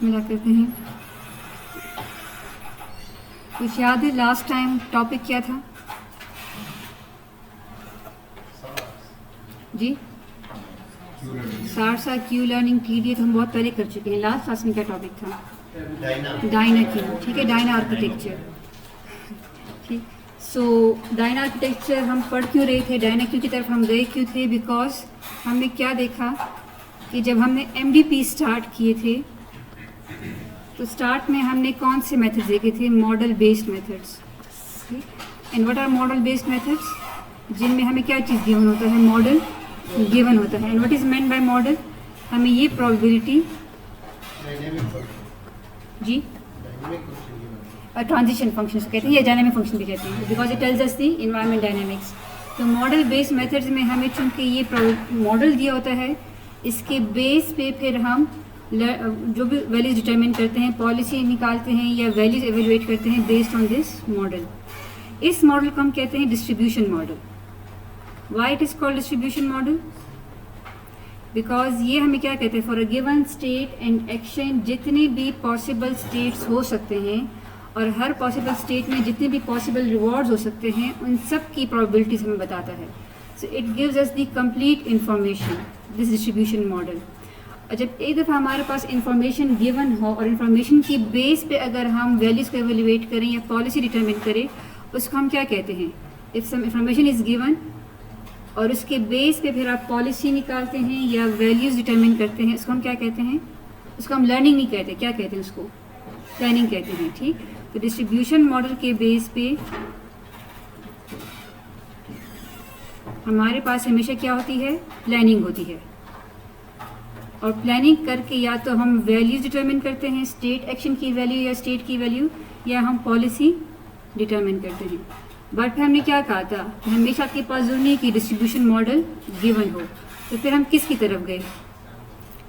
मिला करते हैं। कुछ याद है लास्ट टाइम टॉपिक क्या था जी? सारसा क्यू लर्निंग TDA तो हम बहुत पहले कर चुके हैं। लास्ट क्लास में क्या टॉपिक था? Diana Q. ठीक है, डायना आर्किटेक्चर। ठीक, सो डायना आर्किटेक्चर हम पढ़ क्यों रहे थे? डायना क्यू की तरफ हम गए क्यों थे? बिकॉज हमने क्या देखा कि जब हमने MDP स्टार्ट किए थे तो स्टार्ट में हमने कौन से मेथड्स देखे थे? Model based methods. And what are model based methods? जिनमें हमें क्या चीज़ गिवन होता है? मॉडल गिवन होता है। And what is meant by model? हमें ये प्रोबेबिलिटी जी ट्रांजिशन फंक्शन कहते हैं या डायनामिक फंक्शन भी कहते हैं, because it tells us the environment dynamics. तो मॉडल बेस्ड मेथड्स में हमें चूंकि ये मॉडल दिया होता है, इसके बेस पे फिर हम जो भी वैल्यूज डिटरमिन करते हैं, पॉलिसी निकालते हैं या वैल्यूज एवेलुएट करते हैं बेस्ड ऑन दिस मॉडल। इस मॉडल को हम कहते हैं distribution model. Why it is called distribution model? Because ये हमें क्या कहते हैं? For a given state and action जितने भी पॉसिबल स्टेट्स हो सकते हैं और हर पॉसिबल स्टेट में जितने भी पॉसिबल रिवॉर्ड्स हो सकते हैं, उन सब की प्रोबेबिलिटीज हमें बताता है। So it gives us the complete information, this distribution model. और जब एक दफ़ा हमारे पास इंफॉर्मेशन गिवन हो और इंफॉर्मेशन की बेस पे अगर हम वैल्यूज़ को एवेल्युएट करें या पॉलिसी डिटरमिन करें, उसको हम क्या कहते हैं? If some information is given और उसके बेस पे फिर आप पॉलिसी निकालते हैं या वैल्यूज़ डिटरमिन करते हैं, उसको हम क्या कहते हैं? उसको हम लर्निंग नहीं कहते, क्या कहते हैं उसको? प्लानिंग कहते हैं। ठीक, तो डिस्ट्रीब्यूशन मॉडल के बेस पे हमारे पास हमेशा क्या होती है? प्लानिंग होती है। और प्लानिंग करके या तो हम वैल्यूज डिटरमिन करते हैं, स्टेट एक्शन की वैल्यू या स्टेट की वैल्यू, या हम पॉलिसी डिटरमिन करते हैं। बट फिर हमने क्या कहा था? हमेशा आपके पास जरूरी नहीं कि डिस्ट्रीब्यूशन मॉडल गिवन हो। तो फिर हम किसकी तरफ गए?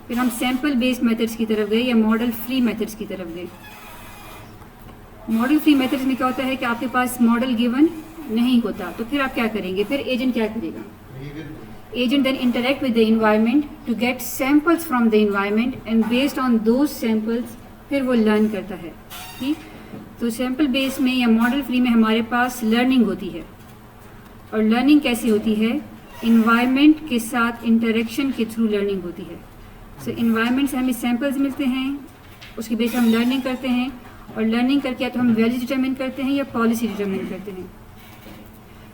फिर हम सैम्पल बेस्ड मेथड्स की तरफ गए या मॉडल फ्री मेथड्स की तरफ गए। मॉडल फ्री मेथड्स में क्या होता है कि आपके पास मॉडल गिवन नहीं होता, तो फिर आप क्या करेंगे? फिर एजेंट क्या करेगा? Agent then interact with the environment to get samples from the environment and based on those samples फिर वो लर्न करता है। ठीक, तो सैम्पल बेस में या मॉडल फ्री में हमारे पास लर्निंग होती है। और लर्निंग कैसी होती है? इन्वायरमेंट के साथ इंटरेक्शन के थ्रू लर्निंग होती है। सो इन्वायरमेंट से हमें सैम्पल्स मिलते हैं, उसके बेस हम लर्निंग करते हैं, और लर्निंग करके या तो हम वैल्यू डिटरमिन करते हैं या पॉलिसी डिटरमिन करते हैं।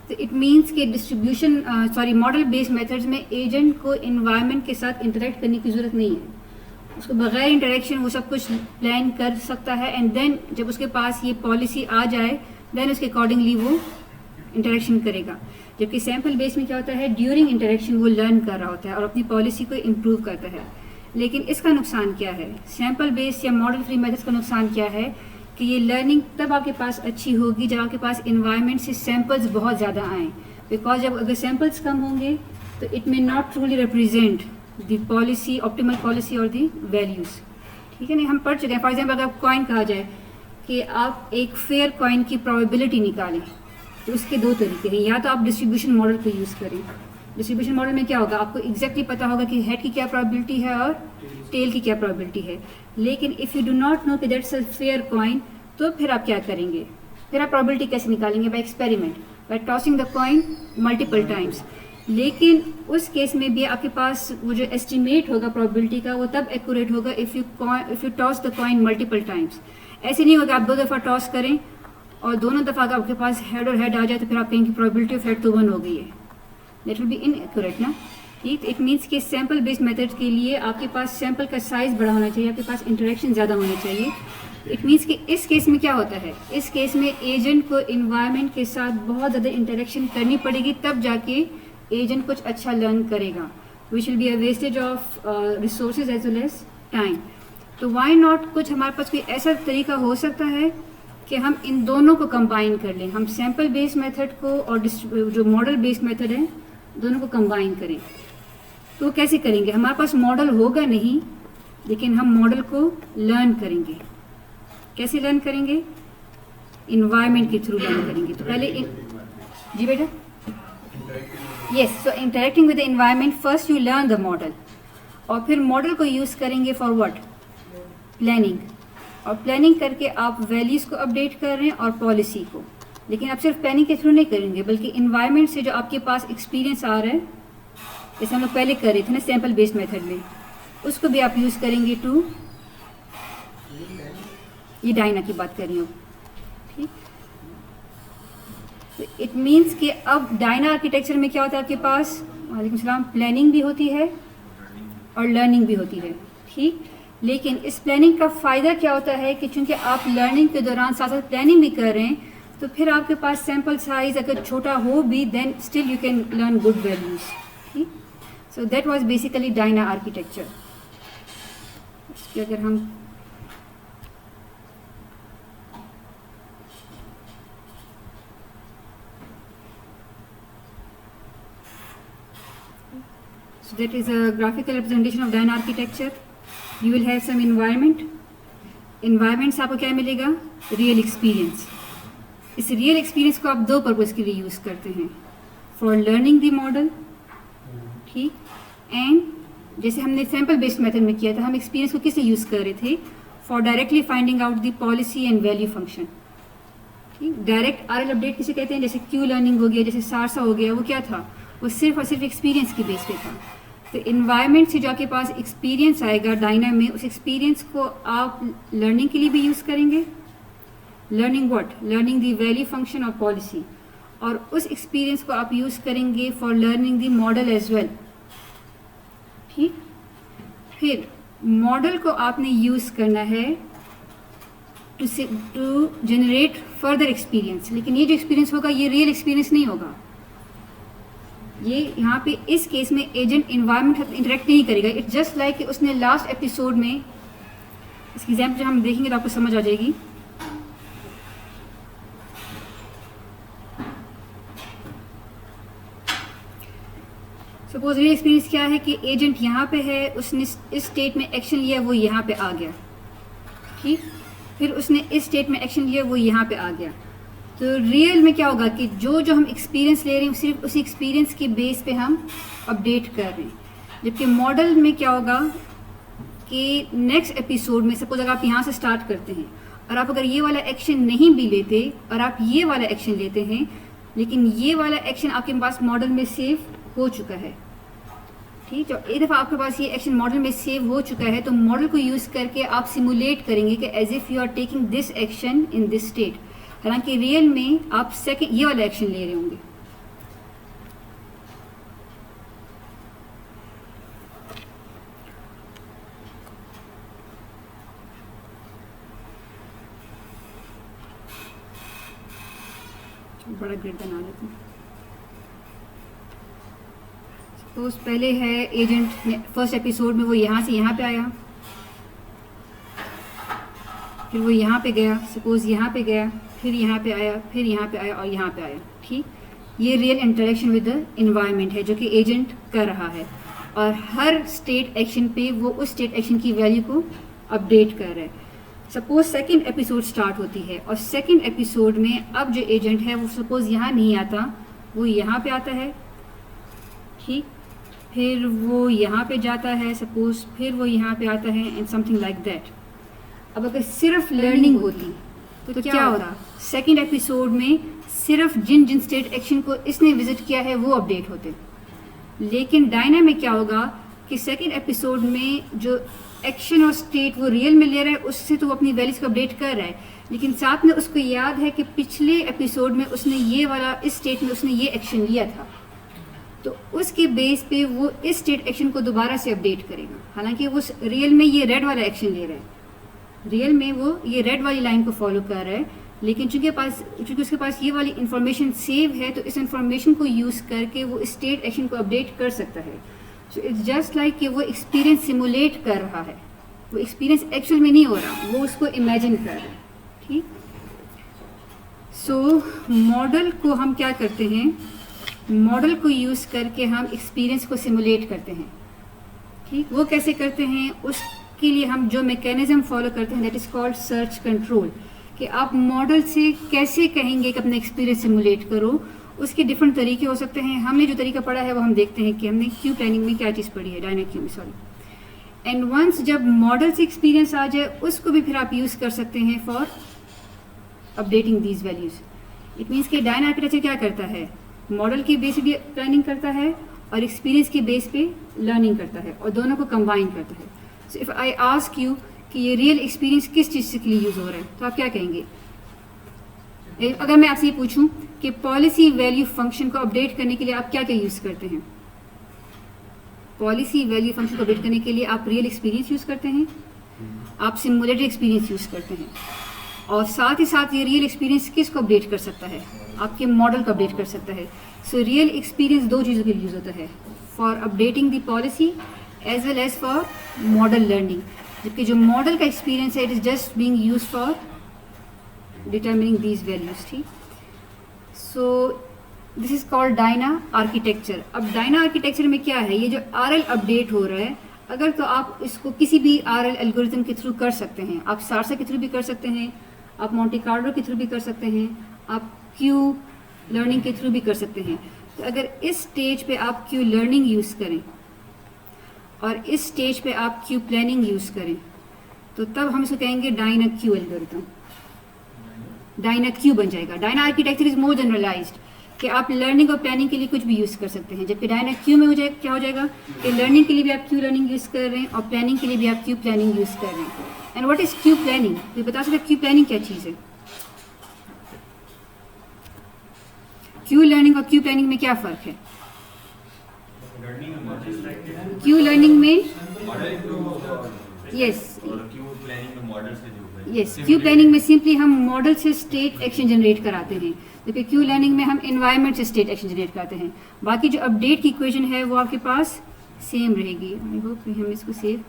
तो इट मीन्स कि मॉडल बेस्ड मेथड्स में एजेंट को इन्वायरमेंट के साथ इंटरेक्ट करने की ज़रूरत नहीं है। उसको बगैर इंटरेक्शन वो सब कुछ प्लान कर सकता है, एंड देन जब उसके पास ये पॉलिसी आ जाए देन उसके अकॉर्डिंगली वो इंटरेक्शन करेगा। जबकि सैम्पल बेस में क्या होता है? ड्यूरिंग इंटरेक्शन वो लर्न कर रहा होता है और अपनी पॉलिसी को इम्प्रूव करता है। लेकिन इसका नुकसान क्या है? सैम्पल बेस्ड या मॉडल फ्री मेथड्स का नुकसान क्या है? कि ये लर्निंग तब आपके पास अच्छी होगी जब आपके पास इन्वायरमेंट से सैम्पल्स जब ज़्यादा आएँ। बिकॉज जब अगर सैम्पल्स कम होंगे तो it may not truly represent the policy, optimal policy और द वैल्यूज़। ठीक है, नहीं हम पढ़ चुके हैं। फॉर एग्जाम्पल अगर आप कॉइन कहा जाए कि आप एक फेयर कॉइन की प्रोबेबिलिटी निकालें, तो उसके दो तरीके हैं। या तो आप डिस्ट्रीब्यूशन मॉडल को यूज़ करें। डिस्ट्रीब्यूशन मॉडल में क्या होगा? आपको एग्जैक्टली पता होगा कि हेड की क्या प्रोबेबिलिटी है और टेल की क्या प्रोबेबिलिटी है। लेकिन if you do not know कि दैट्स अ फेयर कॉइन, तो फिर आप क्या करेंगे? फिर आप प्रोबेबिलिटी कैसे निकालेंगे? By experiment, by tossing the coin multiple times. लेकिन उस केस में भी आपके पास वो जो एस्टिमेट होगा प्रोबेबिलिटी का, वो तब एक्यूरेट होगा if you toss the coin multiple times. ऐसे नहीं होगा आप दो दफ़ा टॉस करें और दोनों दफ़ा अगर आपके पास हेड और हेड आ जाए तो फिर आप कहेंगे प्रोबेबिलिटी ऑफ हेड तो 1 हो गई है। दैट विल बी इनएक्यूरेट ना। ठीक, इट मीन्स कि सैम्पल बेस्ड मेथड के लिए आपके पास सैम्पल का साइज़ बड़ा होना चाहिए, आपके पास इंटरेक्शन ज़्यादा होनी चाहिए। इट मीन्स कि इस केस में क्या होता है? इस केस में एजेंट को इन्वायरमेंट के साथ बहुत ज़्यादा इंटरेक्शन करनी पड़ेगी, तब जाके एजेंट कुछ अच्छा लर्न करेगा, which will be a wastage of resources as well as time. तो वाई नॉट कुछ हमारे पास कोई ऐसा तरीका हो सकता है कि हम इन दोनों को कंबाइन कर लें। हम सैम्पल बेस्ड मेथड को और जो मॉडल बेस्ड मेथड है दोनों को कंबाइन करें। तो कैसे करेंगे? हमारे पास मॉडल होगा नहीं, लेकिन हम मॉडल को लर्न करेंगे। कैसे लर्न करेंगे? इन्वायरमेंट के थ्रू लर्न करेंगे। तो पहले जी बेटा, yes, so interacting with the environment, first you learn the model, और फिर मॉडल को यूज़ करेंगे फॉर व्हाट? प्लानिंग, और प्लानिंग करके आप वैल्यूज़ को अपडेट कर रहे हैं और पॉलिसी को। लेकिन आप सिर्फ प्लानिंग के थ्रू नहीं करेंगे, बल्कि इन्वायरमेंट से जो आपके पास एक्सपीरियंस आ रहा है, जैसे हम लोग पहले कर रहे थे ना सैम्पल बेस्ड मेथड में, उसको भी आप यूज़ करेंगे टू, ये डायना की बात कर रही हूँ, ठीक। तो इट मीन्स कि अब डायना आर्किटेक्चर में क्या होता है आपके पास, वालेकुम सलाम, प्लानिंग भी होती है और लर्निंग भी होती है, ठीक। लेकिन इस प्लानिंग का फ़ायदा क्या होता है कि चूंकि आप लर्निंग के दौरान साथ साथ प्लानिंग भी कर रहे हैं, तो फिर आपके पास सैम्पल साइज अगर छोटा हो भी, then still you can learn good values, ठीक। So that was basically Dyna architecture. अगर हम so that is a graphical representation of Dyna architecture. You will have some environment. Environment से आपको क्या मिलेगा, रियल एक्सपीरियंस। इस रियल एक्सपीरियंस को आप दो पर्पज़ के लिए यूज़ करते हैं, फॉर लर्निंग द मॉडल, ठीक, एंड जैसे हमने सैम्पल बेस्ड मेथड में किया था, हम एक्सपीरियंस को किस लिए यूज़ कर रहे थे, for directly finding out the policy and value function, ठीक। डायरेक्ट आरएल अपडेट किसे कहते हैं, जैसे क्यू लर्निंग हो गया, जैसे सारसा हो गया, वो क्या था, वो सिर्फ और सिर्फ एक्सपीरियंस के बेस पे था। तो इन्वायरमेंट से जो आपके पास एक्सपीरियंस आएगा डायना में, उस एक्सपीरियंस को आप लर्निंग के लिए भी यूज़ करेंगे। Learning what, learning the value function और पॉलिसी, और उस एक्सपीरियंस को आप यूज़ करेंगे for learning the model as well, ठीक। फिर मॉडल को आपने यूज़ करना है टू जनरेट फर्दर एक्सपीरियंस, लेकिन ये जो एक्सपीरियंस होगा ये रियल एक्सपीरियंस नहीं होगा। ये यहाँ पे इस केस में एजेंट इन्वायरमेंट इंटरेक्ट नहीं करेगा। इट्स जस्ट लाइक उसने लास्ट एपिसोड में, इसकी एग्जाम्पल जब हम देखेंगे तो आपको समझ आ जाएगी। सपोज रियल एक्सपीरियंस क्या है कि एजेंट यहाँ पे है, उसने इस स्टेट में एक्शन लिया, वो यहाँ पे आ गया, ठीक। फिर उसने इस स्टेट में एक्शन लिया, वो यहाँ पे आ गया। तो रियल में क्या होगा कि जो जो हम एक्सपीरियंस ले रहे हैं सिर्फ उसी एक्सपीरियंस के बेस पे हम अपडेट कर रहे हैं। जबकि मॉडल में क्या होगा कि नेक्स्ट एपिसोड में सपोज अगर आप यहाँ से स्टार्ट करते हैं और आप अगर ये वाला एक्शन नहीं भी लेते और आप ये वाला एक्शन लेते हैं, लेकिन ये वाला एक्शन आपके पास मॉडल में सेव हो चुका है, ठीक। तो एक दफ़ा आपके पास ये एक्शन मॉडल में सेव हो चुका है, तो मॉडल को यूज़ करके आप सिमुलेट करेंगे कि as if you are taking this action in this state. हालांकि रियल में आप सेकंड ये वाला एक्शन ले रहे होंगे। बड़ा ग्रिड बना लेते हैं। सपोज पहले है एजेंट, फर्स्ट एपिसोड में वो यहाँ से यहाँ पे आया, फिर वो यहाँ पे गया, सपोज यहाँ पे गया, फिर यहाँ पे आया, फिर यहाँ पे आया और यहाँ पे आया, ठीक। ये real interaction with the environment है जो कि एजेंट कर रहा है, और हर स्टेट एक्शन पे वो उस स्टेट एक्शन की वैल्यू को अपडेट कर रहा है। सपोज सेकंड एपिसोड स्टार्ट होती है और सेकंड एपिसोड में अब जो एजेंट है वो सपोज यहाँ नहीं आता, वो यहाँ पे आता है, ठीक। फिर वो यहाँ पे जाता है सपोज, फिर वो यहाँ पे आता है, एंड समथिंग लाइक दैट। अब अगर सिर्फ लर्निंग होती तो क्या होता, सेकंड एपिसोड में सिर्फ जिन जिन स्टेट एक्शन को इसने विजिट किया है वो अपडेट होते। लेकिन डायना में क्या होगा कि सेकंड एपिसोड में जो एक्शन और स्टेट वो रियल में ले रहा है, उससे तो वो अपनी वैल्यूज को अपडेट कर रहा है, लेकिन साथ में उसको याद है कि पिछले एपिसोड में उसने ये वाला, इस स्टेट में उसने ये एक्शन लिया था, तो उसके बेस पे वो इस स्टेट एक्शन को दोबारा से अपडेट करेगा। हालांकि वो रियल में ये रेड वाला एक्शन ले रहा है, रियल में वो ये रेड वाली लाइन को फॉलो कर रहा है, लेकिन चूंकि उसके पास ये वाली इंफॉर्मेशन सेव है, तो इस इंफॉर्मेशन को यूज़ करके वो स्टेट एक्शन को अपडेट कर सकता है। सो इट्स जस्ट लाइक कि वो एक्सपीरियंस सिमुलेट कर रहा है, वो एक्सपीरियंस एक्चुअल में नहीं हो रहा, वो उसको इमेजिन कर रहा है, ठीक। सो मॉडल को हम क्या करते हैं, मॉडल को यूज़ करके हम एक्सपीरियंस को सिमुलेट करते हैं, ठीक। वो कैसे करते हैं, उसके लिए हम जो मैकेनिज्म फॉलो करते हैं that is called search control, कि आप मॉडल से कैसे कहेंगे कि अपना एक्सपीरियंस सिमुलेट करो। उसके डिफरेंट तरीके हो सकते हैं। हमने जो तरीका पढ़ा है वो हम देखते हैं कि हमने क्यू प्लानिंग में क्या चीज़ पढ़ी है, डायना क्यू में, सॉरी। एंड वंस जब मॉडल से एक्सपीरियंस आ जाए उसको भी फिर आप यूज़ कर सकते हैं for updating these values. It means कि डायना आर्किटेक्चर क्या करता है, मॉडल के बेस पे प्लानिंग करता है और एक्सपीरियंस के बेस पे लर्निंग करता है और दोनों को कंबाइन करता है। So if I ask you कि ये रियल एक्सपीरियंस किस चीज़ के लिए यूज़ हो रहा है, तो आप क्या कहेंगे? अगर मैं आपसे ये पूछूं कि पॉलिसी वैल्यू फंक्शन को अपडेट करने के लिए आप क्या क्या यूज़ करते हैं? पॉलिसी वैल्यू फंक्शन को अपडेट करने के लिए आप रियल एक्सपीरियंस यूज़ करते हैं, आप सिमुलेटेड एक्सपीरियंस यूज़ करते हैं, और साथ ही साथ ये रियल एक्सपीरियंस किसको अपडेट कर सकता है? आपके मॉडल को अपडेट कर सकता है। सो रियल एक्सपीरियंस दो चीज़ों के लिए यूज़ होता है, for updating the policy as well as for model learning, जबकि जो मॉडल का एक्सपीरियंस है it is just being use for determining these values. ठीक, so this is called Dyna architecture. अब डायना आर्किटेक्चर में क्या है, ये जो आरएल अपडेट हो रहा है, अगर तो आप इसको किसी भी आरएल एल्गोरिथम के थ्रू कर सकते हैं, आप सारसा के थ्रू भी कर सकते हैं, आप मोंटे कार्लो के थ्रू भी कर सकते हैं, आप क्यू लर्निंग के थ्रू भी कर सकते हैं। तो अगर इस स्टेज पे आप क्यू लर्निंग यूज़ करें और इस स्टेज पे आप क्यू प्लानिंग यूज़ करें, तो तब हम इसको कहेंगे Dyna Q algorithm. Dyna Q बन जाएगा। Dyna architecture is more generalised कि आप लर्निंग और प्लानिंग के लिए कुछ भी यूज़ कर सकते हैं, जबकि डायना क्यू में हो जाए क्या हो जाएगा कि लर्निंग के लिए भी आप क्यू लर्निंग यूज़ कर रहे हैं और प्लानिंग के लिए भी आप क्यू प्लानिंग यूज़ कर रहे हैं। And what is Q planning? तो बता सकते क्यू प्लानिंग क्या चीज़ है? क्यू लर्निंग और क्यू प्लानिंग में क्या फ़र्क है? क्यू लर्निंग में यस क्यू प्लानिंग में सिंपली हम मॉडल से स्टेट एक्शन जनरेट कराते हैं, जबकि क्यू लर्निंग में हम एनवायरनमेंट से स्टेट एक्शन जनरेट कराते हैं। बाकी जो अपडेट की इक्वेशन है वो आपके पास सेम रहेगी। आई होप कि हम इसको सेव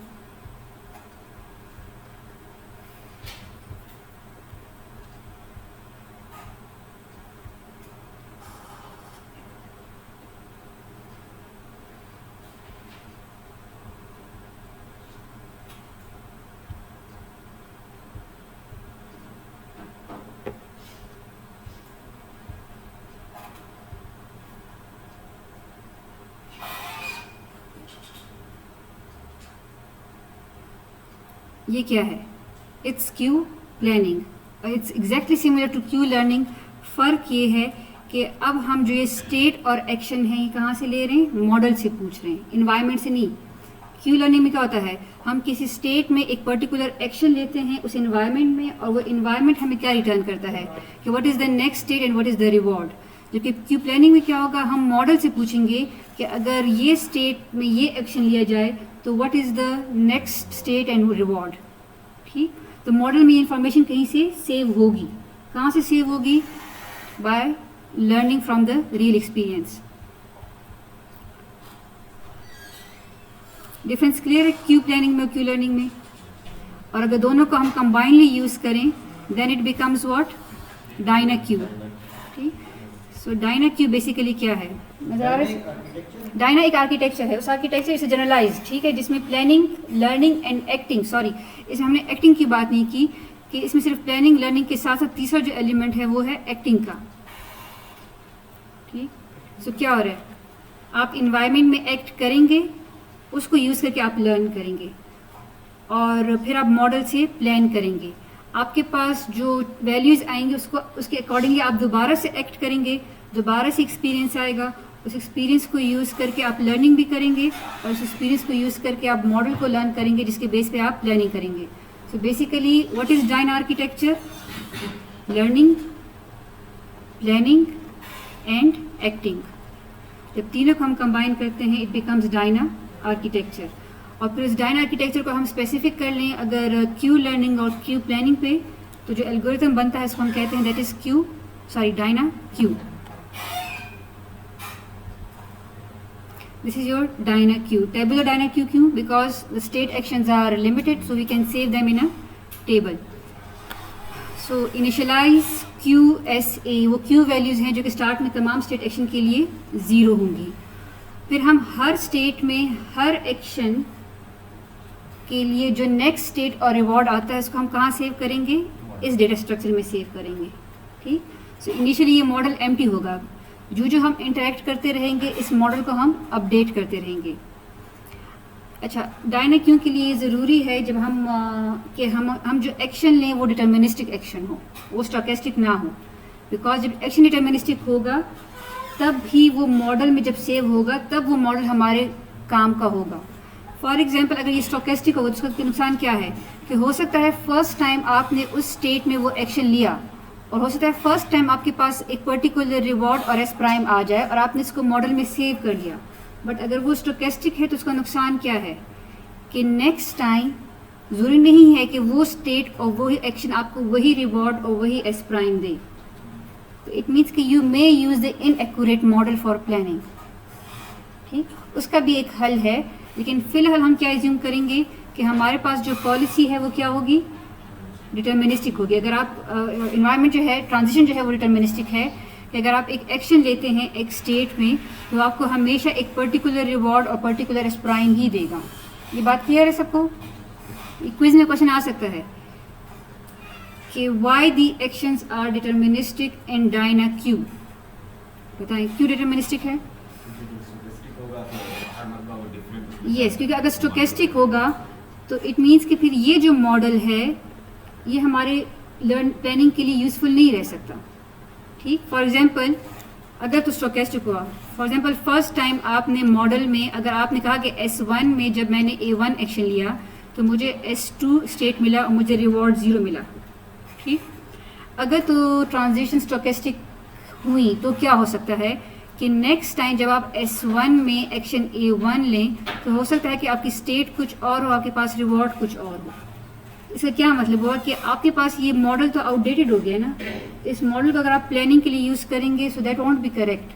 ये क्या है? इट्स क्यू प्लानिंग और it's exactly similar to Q learning. फ़र्क ये है कि अब हम जो ये स्टेट और एक्शन है ये कहाँ से ले रहे हैं? मॉडल से पूछ रहे हैं, इन्वायरमेंट से नहीं। क्यू लर्निंग में क्या होता है, हम किसी स्टेट में एक पर्टिकुलर एक्शन लेते हैं उस इन्वायरमेंट में, और वो इन्वायरमेंट हमें क्या रिटर्न करता है कि what is the next state and what is the reward. जबकि क्यू प्लानिंग में क्या होगा, हम मॉडल से पूछेंगे कि अगर ये स्टेट में ये एक्शन लिया जाए तो what is the next state and reward. ठीक, तो मॉडल में ये इंफॉर्मेशन कहीं से सेव होगी। कहाँ से सेव होगी? By learning from the real experience. Difference clear है क्यू प्लानिंग में और क्यू लर्निंग में? और अगर दोनों को हम कंबाइनली यूज़ करें then it becomes what? Dyna Q. ठीक, सो डायना क्यू बेसिकली क्या है? डायना एक आर्किटेक्चर है, उस आर्किटेक्चर इसे जनरलाइज, ठीक है, जिसमें planning, learning and acting, sorry इसमें हमने एक्टिंग की बात नहीं की, कि इसमें सिर्फ प्लानिंग लर्निंग के साथ साथ तीसरा जो एलिमेंट है वो है एक्टिंग का। ठीक, सो क्या हो रहा है, आप इन्वायरमेंट में एक्ट करेंगे, उसको यूज़ करके आप लर्न करेंगे और फिर आप मॉडल से प्लान करेंगे। आपके पास जो वैल्यूज़ आएंगे उसके अकॉर्डिंगली आप दोबारा से एक्ट करेंगे, दोबारा से एक्सपीरियंस आएगा, उस एक्सपीरियंस को यूज़ करके आप लर्निंग भी करेंगे और उस एक्सपीरियंस को यूज़ करके आप मॉडल को लर्न करेंगे, जिसके बेस पे आप प्लानिंग करेंगे। So basically what is Diana architecture? Learning, planning and acting, जब तीनों को हम कंबाइन करते हैं इट बिकम्स डायना आर्किटेक्चर। और फिर इस डायना आर्किटेक्चर को हम स्पेसिफिक कर लें अगर क्यू लर्निंग और क्यू प्लानिंग पे, तो जो एल्गोरिथम बनता है इसको हम कहते हैं that is Diana Q. This is your dyna queue. Tabular dyna queue क्यों? Because the state actions are limited, so we can save them in a table. So initialize QSA, वो Q values हैं जो कि start में तमाम state action के लिए 0 होंगी। फिर हम हर स्टेट में हर एक्शन के लिए जो नेक्स्ट स्टेट और रिवॉर्ड आता है उसको हम कहाँ सेव करेंगे? इस डेटा स्ट्रक्चर में सेव करेंगे। ठीक, सो इनिशियली ये मॉडल एम्प्टी होगा, जो हम इंटरेक्ट करते रहेंगे इस मॉडल को हम अपडेट करते रहेंगे। अच्छा, डायना क्यों के लिए ज़रूरी है जब हम कि हम जो एक्शन लें वो डिटर्मिनिस्टिक एक्शन हो, वो स्टोकेस्टिक ना हो। बिकॉज जब एक्शन डिटर्मिनिस्टिक होगा तब ही वो मॉडल में जब सेव होगा तब वो मॉडल हमारे काम का होगा। फॉर एग्जांपल अगर ये स्टोकेस्टिक होगा तो उसका नुकसान क्या है कि हो सकता है फर्स्ट टाइम आपने उस स्टेट में वो एक्शन लिया और हो सकता है फर्स्ट टाइम आपके पास एक पर्टिकुलर रिवॉर्ड और एस प्राइम आ जाए और आपने इसको मॉडल में सेव कर लिया। बट अगर वो स्टोकेस्टिक है तो उसका नुकसान क्या है कि नेक्स्ट टाइम ज़रूरी नहीं है कि वो स्टेट और वही एक्शन आपको वही रिवॉर्ड और वही एस प्राइम दे। तो इट मीन्स कि you may use the inaccurate model for planning. ठीक, उसका भी एक हल है, लेकिन फ़िलहाल हम क्या एज्यूम करेंगे कि हमारे पास जो पॉलिसी है वो क्या होगी, डिटर्मिनिस्टिक होगी। अगर आप इन्वायरमेंट जो है, ट्रांजिशन जो है वो डिटर्मिनिस्टिक है कि अगर आप एक एक्शन लेते हैं एक स्टेट में तो आपको हमेशा एक पर्टिकुलर रिवॉर्ड और पर्टिकुलर एस प्राइम ही देगा। ये बात क्लियर है सबको? क्विज में क्वेश्चन आ सकता है कि why the actions are deterministic in Dyna Q. बताएं क्यों डिटर्मिनिस्टिक है? यस, क्योंकि अगर स्टोकेस्टिक होगा तो इट मीन्स कि फिर ये जो मॉडल है ये हमारे प्लानिंग के लिए यूज़फुल नहीं रह सकता। ठीक, फॉर एग्जांपल अगर तो स्टोकेस्टिक हुआ, फॉर एग्जांपल फर्स्ट टाइम आपने मॉडल में अगर आपने कहा कि S1 में जब मैंने A1 एक्शन लिया तो मुझे S2 स्टेट मिला और मुझे रिवॉर्ड 0 मिला। ठीक, अगर तो ट्रांजिशन स्टोकेस्टिक हुई तो क्या हो सकता है कि नेक्स्ट टाइम जब आप S1 में एक्शन A1 लें तो हो सकता है कि आपकी स्टेट कुछ और हो, आपके पास रिवॉर्ड कुछ और हो। इसका क्या मतलब हुआ कि आपके पास ये मॉडल तो आउटडेटेड हो गया ना, इस मॉडल को अगर आप प्लानिंग के लिए यूज़ करेंगे so that won't be correct.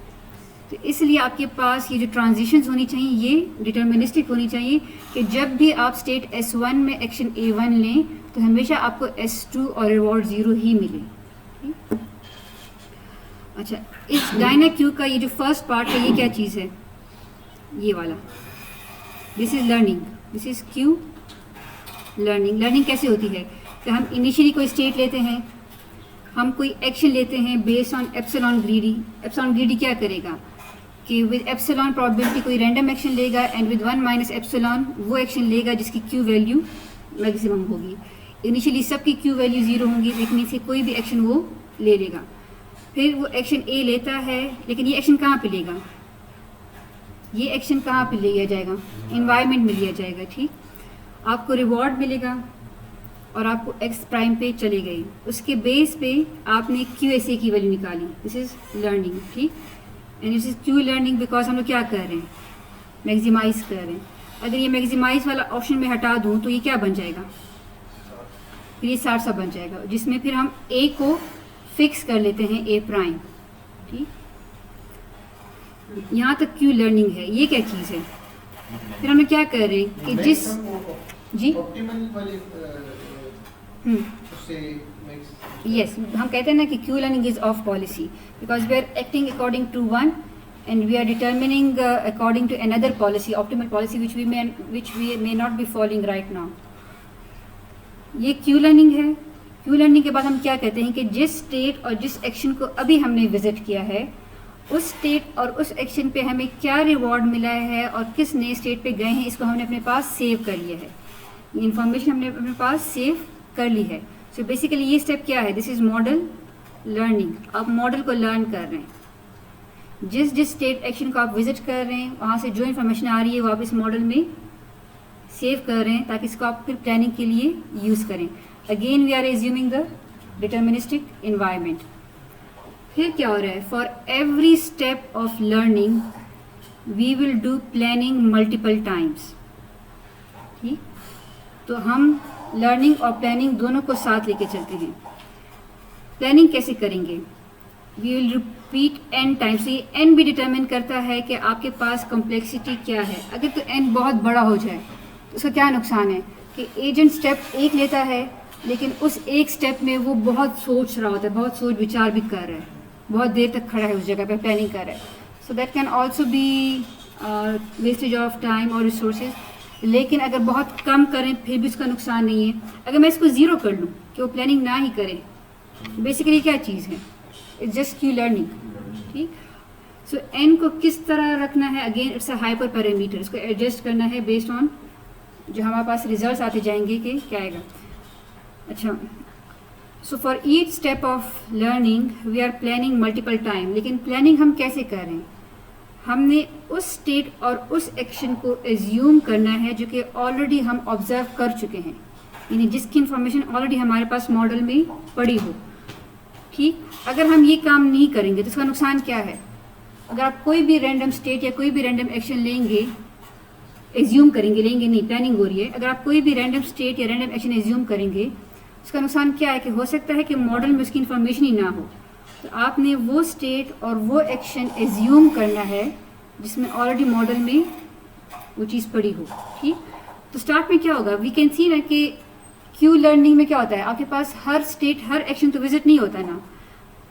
तो इसलिए आपके पास ये जो ट्रांजिशंस होनी चाहिए ये डिटर्मिनिस्टिक होनी चाहिए कि जब भी आप स्टेट S1 में एक्शन A1 लें तो हमेशा आपको S2 और रिवॉर्ड 0 ही मिले। अच्छा, इस डायना क्यू का ये जो फर्स्ट पार्ट है ये क्या चीज़ है, ये वाला, this is learning, this is Q learning. Learning कैसे होती है कि हम इनिशियली कोई स्टेट लेते हैं, हम कोई एक्शन लेते हैं based on epsilon greedy. Epsilon greedy क्या करेगा कि विद एप्सिलॉन प्रोबेबिलिटी कोई रैंडम एक्शन लेगा एंड विद 1 माइनस एप्सिलॉन वो एक्शन लेगा जिसकी क्यू वैल्यू मैक्सिमम होगी। इनिशियली सबकी क्यू वैल्यू 0 होंगी, लेकिन से कोई भी एक्शन वो ले लेगा। फिर वो एक्शन ए लेता है, लेकिन ये एक्शन कहाँ पे लेगा, ये एक्शन कहाँ पे लिया जाएगा, इन्वायरमेंट में लिया जाएगा। ठीक, आपको रिवॉर्ड मिलेगा और आपको एक्स प्राइम पे चले गए, उसके बेस पे आपने क्यू एस ए की वैल्यू निकाली, दिस इज़ लर्निंग। ठीक, and this is Q learning because हम लोग क्या कर रहे हैं, मैक्सिमाइज कर रहे हैं। अगर ये मैक्सिमाइज वाला ऑप्शन में हटा दूँ तो ये क्या बन जाएगा, फिर ये 60 सा बन जाएगा, जिसमें फिर हम ए को फिक्स कर लेते हैं ए प्राइम। ठीक, यहाँ तक क्यू लर्निंग है। ये क्या चीज़ है, फिर हम लोग क्या कर रहे हैं कि जिस जी यस हम कहते हैं ना कि Q learning is off policy because we are acting according to one and we are determining according to another policy, optimal policy which we may not be following right now। ये Q learning है। Q learning के बाद हम क्या कहते हैं कि जिस स्टेट और जिस एक्शन को अभी हमने विजिट किया है उस स्टेट और उस एक्शन पे हमें क्या रिवॉर्ड मिला है और किस नए स्टेट पे गए हैं, इसको हमने अपने पास सेव कर लिया है। ये इन्फॉर्मेशन हमने अपने पास सेव कर ली है। सो बेसिकली ये स्टेप क्या है, दिस इज़ मॉडल लर्निंग। आप मॉडल को लर्न कर रहे हैं, जिस जिस स्टेट एक्शन को आप विजिट कर रहे हैं वहाँ से जो इन्फॉर्मेशन आ रही है वो आप इस मॉडल में सेव कर रहे हैं ताकि इसको आप फिर प्लानिंग के लिए यूज़ करें। Again we are assuming the deterministic environment. फिर क्या हो रहा है, for every step of learning we will do planning multiple times. ठीक, तो हम लर्निंग और प्लानिंग दोनों को साथ लेके चलते हैं। प्लानिंग कैसे करेंगे, we will repeat n times. ये n भी डिटरमिन करता है कि आपके पास कॉम्प्लेक्सिटी क्या है। अगर तो n बहुत बड़ा हो जाए तो उसका क्या नुकसान है कि एजेंट स्टेप एक लेता है लेकिन उस एक स्टेप में वो बहुत सोच रहा होता है, बहुत सोच विचार भी कर रहा है, बहुत देर तक खड़ा है उस जगह पे प्लानिंग कर रहा है। So that can also be wastage of time और रिसोर्सेज। लेकिन अगर बहुत कम करें फिर भी उसका नुकसान नहीं है। अगर मैं इसको ज़ीरो कर लूँ कि वो प्लानिंग ना ही करें, बेसिकली क्या चीज़ है, इट्स जस्ट क्यू लर्निंग। ठीक, सो एन को किस तरह रखना है, again it's a hyper parameter, इसको एडजस्ट करना है बेस्ड ऑन जो हमारे पास रिजल्ट्स आते जाएंगे कि क्या आएगा। अच्छा, so for each step of learning we are planning multiple time. लेकिन प्लानिंग हम कैसे कर रहे हैं? हमने उस स्टेट और उस एक्शन को एज्यूम करना है जो कि ऑलरेडी हम ऑब्जर्व कर चुके हैं, यानी जिसकी इंफॉर्मेशन ऑलरेडी हमारे पास मॉडल में पड़ी हो। ठीक, अगर हम ये काम नहीं करेंगे तो इसका नुकसान क्या है? अगर आप कोई भी रैंडम स्टेट या कोई भी रैंडम एक्शन लेंगे, एज्यूम करेंगे, लेंगे नहीं, प्लानिंग हो रही है, अगर आप कोई भी रैंडम स्टेट या रैंडम एक्शन एज्यूम करेंगे, उसका नुकसान क्या है कि हो सकता है कि मॉडल में उसकी इन्फॉर्मेशन ही ना हो। तो आपने वो स्टेट और वो एक्शन एज्यूम करना है जिसमें ऑलरेडी मॉडल में वो चीज़ पड़ी हो। ठीक, तो स्टार्ट में क्या होगा? वी कैन सी ना कि क्यू लर्निंग में क्या होता है, आपके पास हर स्टेट हर एक्शन तो विजिट नहीं होता ना।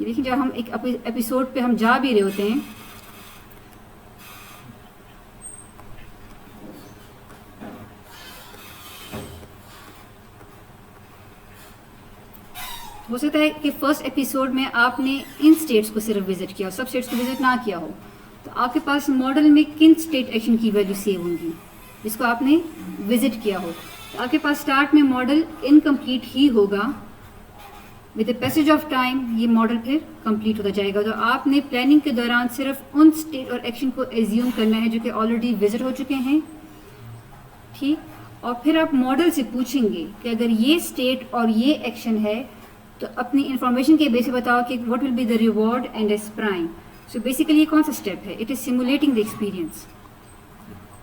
ये देखिए, जब हम एक एपिसोड पे हम जा भी रहे होते हैं, हो सकता है कि फर्स्ट एपिसोड में आपने इन स्टेट्स को सिर्फ विजिट किया, सब स्टेट्स को विजिट ना किया हो, तो आपके पास मॉडल में किन स्टेट एक्शन की वैल्यू सेव होंगी जिसको आपने विजिट किया हो। तो आपके पास स्टार्ट में मॉडल इनकम्प्लीट ही होगा, with the passage of time ये मॉडल फिर कंप्लीट होता जाएगा। तो आपने प्लानिंग के दौरान सिर्फ उन स्टेट और एक्शन को एज्यूम करना है जो कि ऑलरेडी विजिट हो चुके हैं। ठीक, और फिर आप मॉडल से पूछेंगे कि अगर ये स्टेट और ये एक्शन है तो अपनी इंफॉर्मेशन के बेस पे बताओ कि what will be the reward and S prime. So basically ये कौन सा स्टेप है? It is simulating the experience.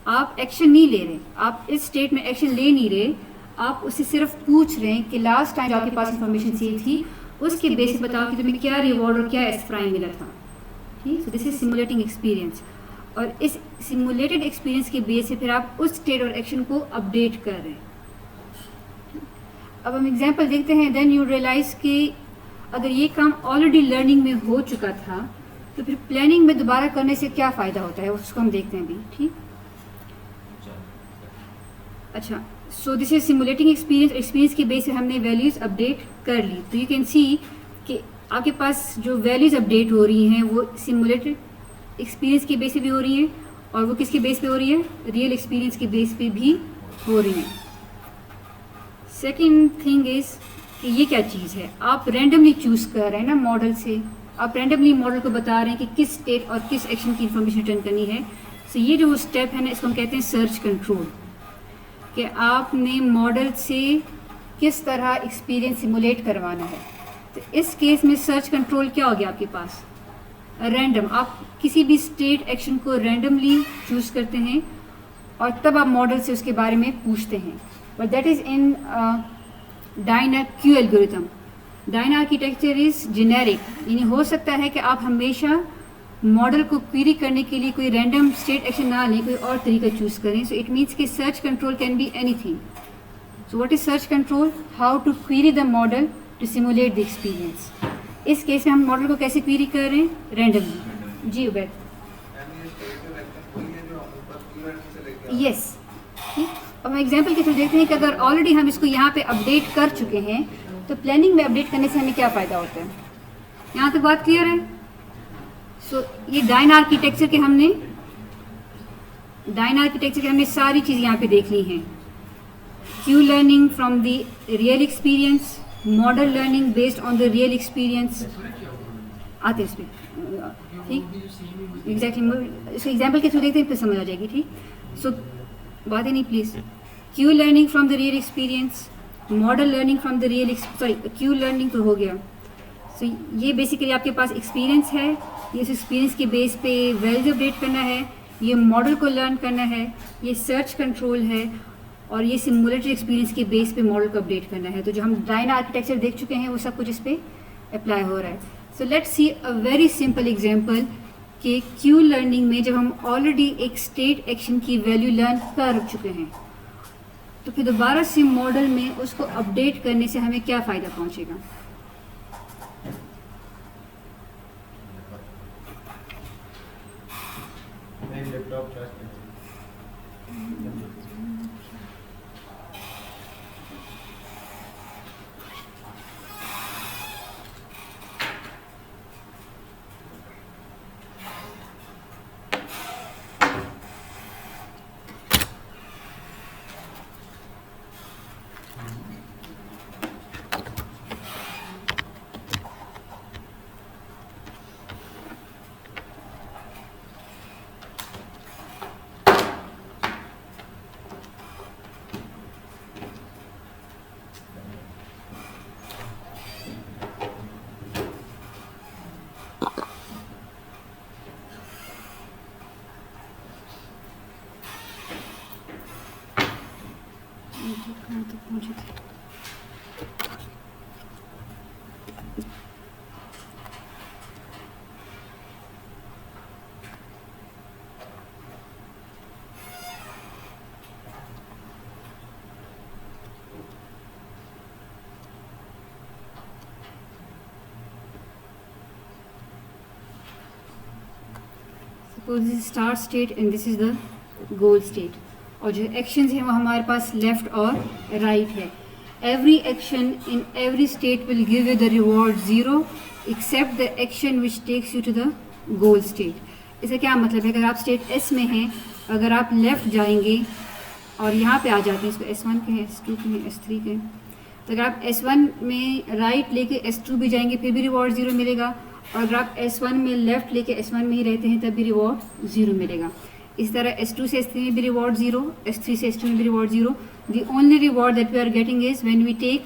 आप एक्शन नहीं ले रहे, आप इस स्टेट में एक्शन ले नहीं रहे, आप उससे सिर्फ पूछ रहे हैं कि लास्ट टाइम जो आपके पास इंफॉर्मेशन सेव थी उसके बेस पे बताओ कि तुम्हें क्या रिवॉर्ड और क्या एस प्राइम मिला था। ठीक, so this is simulating experience. और इस सिमुलेटेड एक्सपीरियंस के बेस से फिर आप उस स्टेट और एक्शन को अपडेट कर रहे हैं। अब हम एग्जांपल देखते हैं, देन यू रियलाइज कि अगर ये काम ऑलरेडी लर्निंग में हो चुका था तो फिर प्लानिंग में दोबारा करने से क्या फ़ायदा होता है, उसको हम देखते हैं अभी। ठीक, अच्छा, सो this is simulating experience. Experience के बेस पे हमने वैल्यूज़ अपडेट कर ली, तो यू कैन सी कि आपके पास जो वैल्यूज़ अपडेट हो रही हैं वो सिमुलेटेड एक्सपीरियंस के बेस पे भी हो रही हैं, और वो किसके बेस पे हो रही है? रियल एक्सपीरियंस के बेस पे भी हो रही हैं। सेकेंड थिंग इज़ कि ये क्या चीज़ है, आप रैंडमली चूज़ कर रहे हैं ना मॉडल से, आप रैंडमली मॉडल को बता रहे हैं कि किस स्टेट और किस एक्शन की इंफॉर्मेशन रिटर्न करनी है। सो ये जो स्टेप है ना, इसको हम कहते हैं सर्च कंट्रोल, कि आपने मॉडल से किस तरह एक्सपीरियंस सिमुलेट करवाना है। तो इस केस में सर्च कंट्रोल क्या हो गया आपके पास? रैंडम, आप किसी भी स्टेट एक्शन को रैंडमली चूज़ करते हैं और तब आप मॉडल से उसके बारे में पूछते हैं। But that is in Dyna Q algorithm. Diana architecture is generic, यानी हो सकता है कि आप हमेशा मॉडल को क्वेरी करने के लिए कोई रैंडम स्टेट एक्शन ना लें, कोई और तरीका चूज़ करें। सो इट मीन्स कि search control can be anything. So what is search control? How to query the model to simulate the experience. इस केस में हम मॉडल को कैसे क्वेरी कर रहे हैं? रैंडमली। जी उबैद। यस, ठीक। अब हम एग्जाम्पल के थ्रू देखते हैं कि अगर ऑलरेडी हम इसको यहाँ पे अपडेट कर चुके हैं तो प्लानिंग में अपडेट करने से हमें क्या फ़ायदा होता है। यहाँ तक बात क्लियर है? सो ये डायना आर्किटेक्चर के हमने सारी चीज़ यहाँ पे देख ली हैं। Q learning from the real experience, model learning based on the real experience आते इस पर। ठीक, एग्जैक्टली, इसको एग्जाम्पल के थ्रू देखते हैं फिर समझ आ जाएगी। ठीक, सो बात ही नहीं please. Q learning from the real experience, model learning from the real, sorry Q learning तो हो गया। सो ये बेसिकली आपके पास एक्सपीरियंस है, ये इस एक्सपीरियंस के बेस पे वैल्यूज अपडेट करना है, ये मॉडल को लर्न करना है, ये सर्च कंट्रोल है, और ये सिमुलेटेड एक्सपीरियंस के बेस पे मॉडल को अपडेट करना है। तो जो हम डायना आर्किटेक्चर देख चुके हैं वो सब कुछ इस पर अप्लाई हो रहा है। So let's see a very simple example कि क्यू लर्निंग में जब हम ऑलरेडी एक स्टेट एक्शन की वैल्यू लर्न कर चुके हैं तो फिर दोबारा से मॉडल में उसको अपडेट करने से हमें क्या फ़ायदा पहुंचेगा। कहाँ तक पहुँचे थे? Suppose this is start state and this is the goal state. और जो एक्शंस हैं वो हमारे पास लेफ्ट और राइट है. Every action in every state will give you the reward 0 except the action which takes you to the goal state. इसका क्या मतलब है? अगर आप स्टेट एस में हैं, अगर आप लेफ्ट जाएंगे और यहाँ पे आ जाते हैं, इसको S1 के हैं, S2 के हैं, S3 के हैं, तो अगर आप S1 में राइट लेके S2 भी जाएंगे फिर भी रिवॉर्ड 0 मिलेगा. और अगर आप S1 में लेफ्ट लेके S1 में ही रहते हैं तब भी रिवॉर्ड 0 मिलेगा. इस तरह S2 से S3 में भी रिवॉर्ड 0, S3 से S2 में भी reward 0. The only reward that we are getting is when we take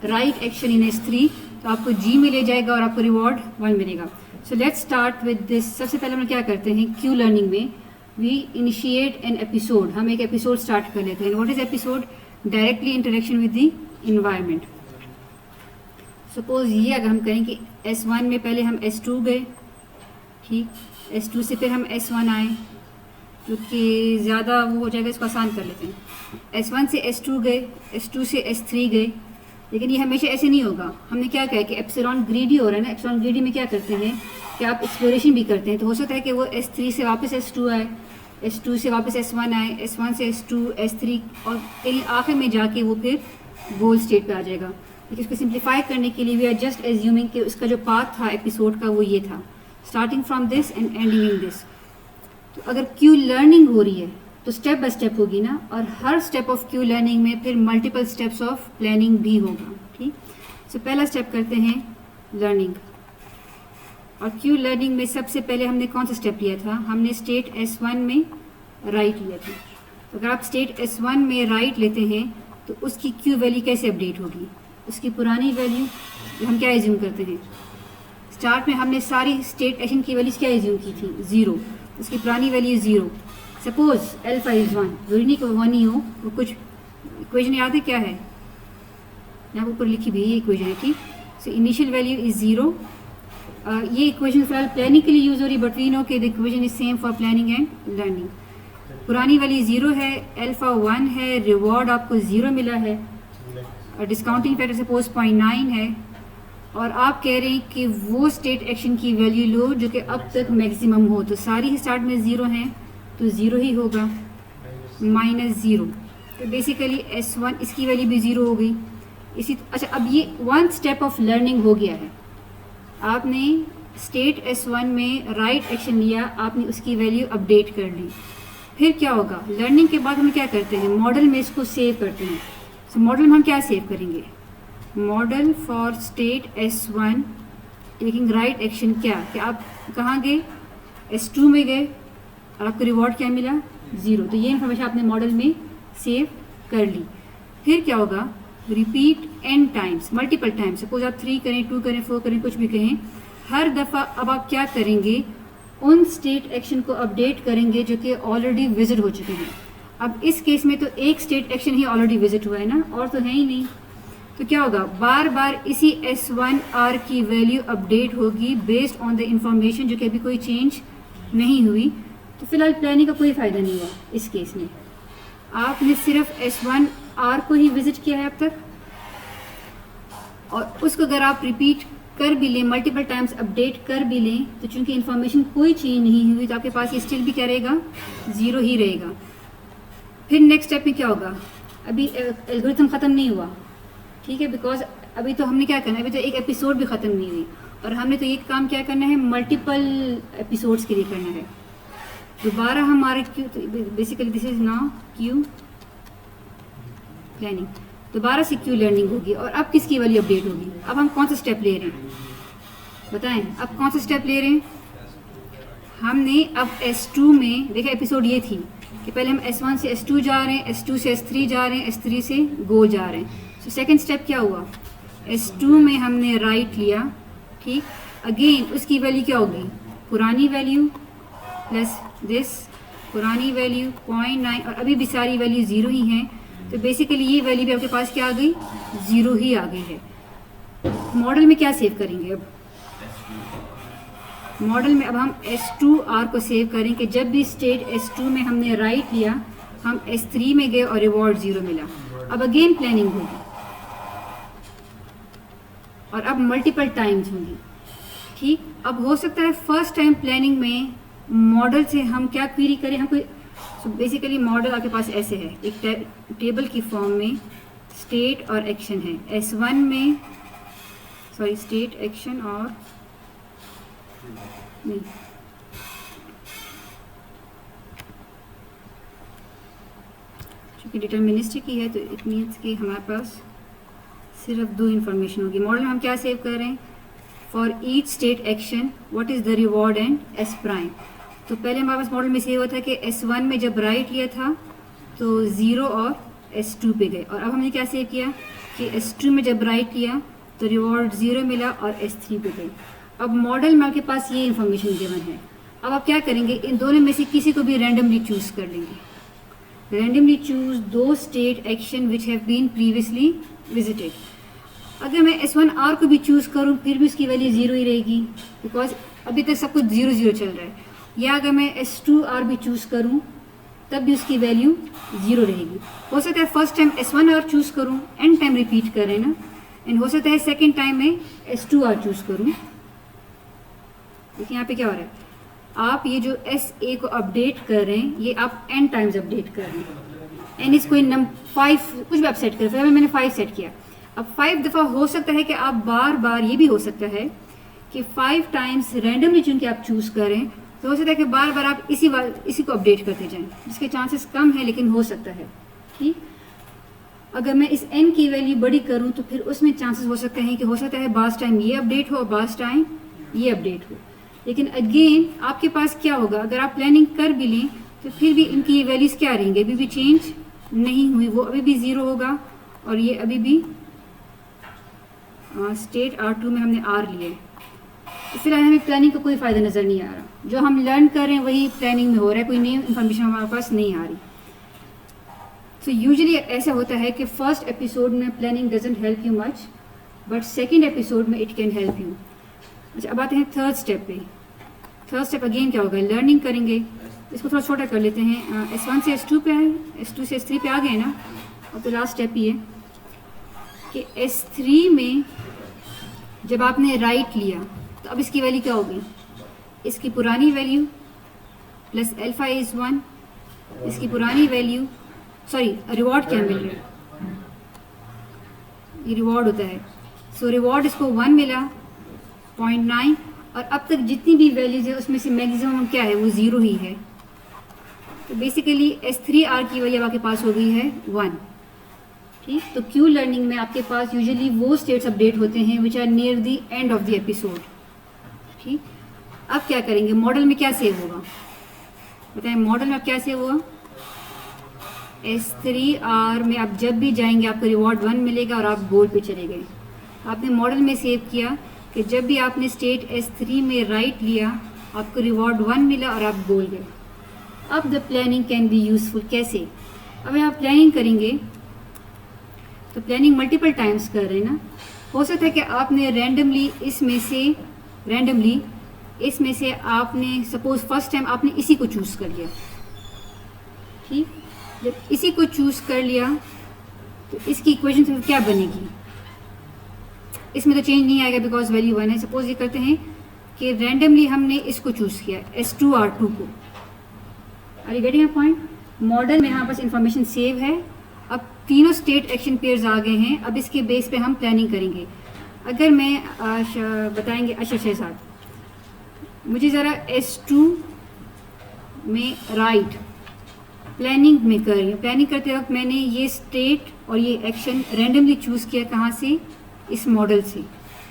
right action in S3, तो आपको G मिले जाएगा और आपको रिवॉर्ड 1 मिलेगा. So let's start with this. सबसे पहले हम क्या करते हैं, क्यू लर्निंग में वी इनिशिएट एन एपिसोड. हम एक एपिसोड स्टार्ट कर लेते हैं. What is episode? Directly interaction with the environment. Suppose ये अगर हम कहें कि S1 में पहले हम S2 गए, ठीक, S2 से फिर हम S1 आए, क्योंकि ज़्यादा वो हो जाएगा, इसको आसान कर लेते हैं. S1 से S2 गए, S2 से S3 गए, लेकिन ये हमेशा ऐसे नहीं होगा. हमने क्या कहा कि एप्सिलॉन ग्रीडी हो रहा है ना. एप्सिलॉन ग्रीडी में क्या करते हैं कि आप एक्सप्लोरेशन भी करते हैं. तो हो सकता है कि वो S3 से वापस S2 आए, S2 से वापस S1 आए, S1 से S2, S3 और कहीं आखिर में जाके वो फिर गोल स्टेट पे आ जाएगा. लेकिन इसको सिंप्लीफाई करने के लिए वी आर जस्ट एज्यूमिंग कि उसका जो पाथ था एपिसोड का वो ये था, starting from this and ending in this. तो अगर क्यू लर्निंग हो रही है तो स्टेप बाय स्टेप होगी ना, और हर स्टेप ऑफ क्यू लर्निंग में फिर मल्टीपल स्टेप्स ऑफ प्लानिंग भी होगा. ठीक, सो पहला स्टेप करते हैं लर्निंग. और क्यू लर्निंग में सबसे पहले हमने कौन सा स्टेप लिया था? हमने स्टेट S1 में राइट लिया था. तो अगर आप स्टेट S1 में राइट लेते हैं तो उसकी क्यू वैल्यू कैसे अपडेट होगी? उसकी पुरानी वैल्यू हम क्या एज्यूम करते हैं? स्टार्ट में हमने सारी स्टेट एक्शन की वैल्यूज क्या एज्यूम की थी? 0. उसकी पुरानी वैल्यू 0. सपोज अल्फा इज 1, जरूरी नहीं कि वो 1 ही हो, वो कुछ इक्वेशन याद है क्या है? यहाँ ऊपर लिखी भी ये इक्वेशन है. ठीक, सो इनिशियल वैल्यू इज 0. ये इक्वेशन फिलहाल प्लानिंग के लिए यूज हो रही है, बट वी नो कि the equation is same for planning and learning. पुरानी वैल्यू 0 है, अल्फा 1 है, रिवॉर्ड आपको 0 मिला है, और डिस्काउंटिंग फैक्टर सपोज 0.9 है, और आप कह रहे हैं कि वो स्टेट एक्शन की वैल्यू लो जो कि अब तक मैक्सिमम हो. तो सारी ही स्टार्ट में 0 हैं तो 0 ही होगा, -0. तो बेसिकली S1 इसकी वैल्यू भी 0 हो गई. अच्छा, अब ये 1 स्टेप ऑफ लर्निंग हो गया है. आपने स्टेट S1 में राइट एक्शन लिया, आपने उसकी वैल्यू अपडेट कर ली. फिर क्या होगा? लर्निंग के बाद हम क्या करते हैं? मॉडल में इसको सेव करते हैं. सो मॉडल में हम क्या सेव करेंगे? Model for state S1 taking right action. क्या कि आप कहाँ गए? S2 में गए और आपको रिवॉर्ड क्या मिला? 0. तो ये इन्फॉर्मेशन आपने मॉडल में सेव कर ली. फिर क्या होगा? Repeat n times, multiple times. Suppose आप 3 करें, 2 करें, 4 करें, कुछ भी कहें, हर दफ़ा अब आप क्या करेंगे? उन स्टेट एक्शन को अपडेट करेंगे जो कि ऑलरेडी विजिट हो चुके हैं. अब इस केस में तो एक स्टेट एक्शन ही ऑलरेडी विजिट हुआ है ना, और तो है ही नहीं. तो क्या होगा? बार बार इसी S1R की वैल्यू अपडेट होगी बेस्ड ऑन द इंफॉर्मेशन जो कि अभी कोई चेंज नहीं हुई. तो फिलहाल प्लानिंग का कोई फ़ायदा नहीं हुआ इस केस में. आपने सिर्फ S1R को ही विजिट किया है अब तक, और उसको अगर आप रिपीट कर भी लें, मल्टीपल टाइम्स अपडेट कर भी लें, तो चूंकि इन्फॉर्मेशन कोई चेंज नहीं हुई तो आपके पास ये स्टिल भी क्या रहेगा? 0 ही रहेगा. फिर नेक्स्ट स्टेप में क्या होगा? अभी एल्गोरिथम ख़त्म नहीं हुआ, ठीक है, बिकॉज अभी तो हमने क्या करना है? अभी तो एक एपिसोड भी ख़त्म नहीं हुई, और हमने तो ये काम क्या करना है? मल्टीपल एपिसोड्स के लिए करना है. दोबारा हमारे Q, basically this is now Q planning. दोबारा से क्यू लर्निंग होगी, और अब किसकी वैल्यू अपडेट होगी? अब हम कौन सा स्टेप ले रहे हैं? बताएं, अब कौन सा स्टेप ले रहे हैं? हमने अब S2 में देखा, एपिसोड ये थी कि पहले हम S1 से S2 जा रहे हैं, S2 से S3 जा रहे हैं, S3 से गो जा रहे हैं. सो सेकंड स्टेप क्या हुआ? S2 में हमने राइट लिया, ठीक, अगेन उसकी वैल्यू क्या होगी, पुरानी वैल्यू प्लस दिस, पुरानी वैल्यू 0.9 और अभी भी सारी वैल्यू ज़ीरो ही हैं, तो बेसिकली ये वैल्यू भी आपके पास क्या आ गई, ज़ीरो ही आ गई है। मॉडल में क्या सेव करेंगे, अब मॉडल में अब हम S2R को सेव करें कि जब भी स्टेट S2 में हमने राइट लिया, हम S3 में गए और रिवॉर्ड ज़ीरो मिला। अब अगेन प्लानिंग होगी और अब मल्टीपल टाइम्स होंगी, ठीक। अब हो सकता है फर्स्ट टाइम प्लानिंग में मॉडल से हम क्या क्वेरी करें, हम कोई बेसिकली मॉडल आपके पास ऐसे है, एक टेबल की फॉर्म में स्टेट और एक्शन है। S1 में सॉरी स्टेट एक्शन और नहीं, चूँकि डिटर्मिनिस्टिक ही है तो इट मीन्स कि हमारे पास सिर्फ दो इन्फॉर्मेशन होगी। मॉडल में हम क्या सेव कर रहे हैं, for each state action what is the reward and S prime. तो पहले हमारे पास मॉडल में सेव हुआ था कि S1 में जब राइट लिया था तो 0 और S2 पे गए, और अब हमने क्या सेव किया कि S2 में जब राइट लिया तो रिवॉर्ड 0 मिला और S3 पे गए। अब मॉडल में आपके पास ये इन्फॉर्मेशन गिवन है। अब आप क्या करेंगे, इन दोनों में से किसी को भी रैंडमली चूज़ कर लेंगे। रैंडमली चूज़ दो state action which have been previously visited. अगर मैं S1R को भी चूज़ करूँ फिर भी उसकी वैल्यू ज़ीरो ही रहेगी, बिकॉज अभी तक सब कुछ 0 चल रहा है। या अगर मैं S2R भी चूज़ करूँ तब भी उसकी वैल्यू 0 रहेगी। हो सकता है फर्स्ट टाइम S1R चूज़ करूँ, एंड टाइम रिपीट करें ना, एंड हो सकता है सेकेंड टाइम में S2R चूज़ करूँ। देखिए यहाँ पे क्या हो रहा है, आप ये जो SA को अपडेट कर रहे हैं ये आप n टाइम्स अपडेट कर रहे हैं। n इस कोई 5 कुछ भी आप सेट कर, फिर मैंने 5 सेट किया। अब 5 दफ़ा हो सकता है कि आप बार बार, ये भी हो सकता है कि 5 टाइम्स रैंडमली चुन के आप चूज़ करें, तो हो सकता है कि बार बार आप इसी को अपडेट करते जाएं, जिसके चांसेस कम है लेकिन हो सकता है, ठीक। अगर मैं इस n की वैल्यू बड़ी करूं तो फिर उसमें चांसेस हो सकते हैं कि हो सकता है बास टाइम ये अपडेट हो और बास टाइम ये अपडेट हो। लेकिन अगेन आपके पास क्या होगा, अगर आप प्लानिंग कर भी लें तो फिर भी इनकी वैल्यूज़ क्या रहेंगे, अभी भी चेंज नहीं हुई, वो अभी भी 0 होगा और ये अभी भी स्टेट R2 में हमने R लिया है। इसलिए हमें प्लानिंग का कोई फ़ायदा नज़र नहीं आ रहा, जो हम लर्न कर रहे हैं वही प्लानिंग में हो रहा है, कोई नई इन्फॉर्मेशन हमारे पास नहीं आ रही। सो यूजुअली ऐसा होता है कि फर्स्ट एपिसोड में planning doesn't help you much, but second episode में इट कैन हेल्प यू। अच्छा, अब आते हैं थर्ड स्टेप पे। थर्ड स्टेप अगेन क्या होगा, लर्निंग करेंगे। इसको थोड़ा छोटा कर लेते हैं, S1 से S2 पे आए, S2 से S3 पे आ गए ना। अब तो लास्ट स्टेप ही है कि S3 में जब आपने राइट लिया तो अब इसकी वैल्यू क्या होगी, इसकी पुरानी वैल्यू प्लस अल्फा इज़ 1, इसकी पुरानी वैल्यू, सॉरी रिवॉर्ड क्या मिल रहा है, ये रिवॉर्ड होता है। सो रिवॉर्ड इसको 1 मिला 0.9, और अब तक जितनी भी वैल्यूज है उसमें से मैक्सिमम क्या है, वो 0 ही है। तो बेसिकली S3R की वैल्यू आपके पास हो गई है 1, ठीक। तो क्यू लर्निंग में आपके पास यूजुअली वो स्टेट्स अपडेट होते हैं which are near the end of the episode, ठीक। अब क्या करेंगे, मॉडल में क्या सेव होगा बताएं, मॉडल में अब क्या सेव होगा, S3R में आप जब भी जाएंगे आपको रिवॉर्ड 1 मिलेगा और आप गोल पे चले गए। आपने मॉडल में सेव किया कि जब भी आपने स्टेट S3 में राइट लिया आपको रिवॉर्ड 1 मिला और आप गोल गए। अब the planning can be useful, कैसे, अब आप प्लानिंग करेंगे तो प्लानिंग मल्टीपल टाइम्स कर रहे हैं ना। हो सकता है कि आपने रैंडमली इसमें से आपने सपोज फर्स्ट टाइम आपने इसी को चूज़ कर लिया, ठीक। जब इसी को चूज़ कर लिया तो इसकी इक्वेशन फिर क्या बनेगी, इसमें तो चेंज नहीं आएगा बिकॉज वैल्यू 1 है। सपोज ये करते हैं कि रैंडमली हमने इसको चूज़ किया S2R2 को। Are you getting a point, model में हमारे पास इंफॉर्मेशन सेव है, अब तीनों स्टेट एक्शन पेयर्स आ गए हैं, अब इसके बेस पे हम प्लानिंग करेंगे। अगर मैं बताएंगे, अच्छा साहब मुझे ज़रा S2 में राइट प्लानिंग में कर रही हूँ, प्लानिंग करते वक्त मैंने ये स्टेट और ये एक्शन रैंडमली चूज़ किया, कहाँ से, इस मॉडल से,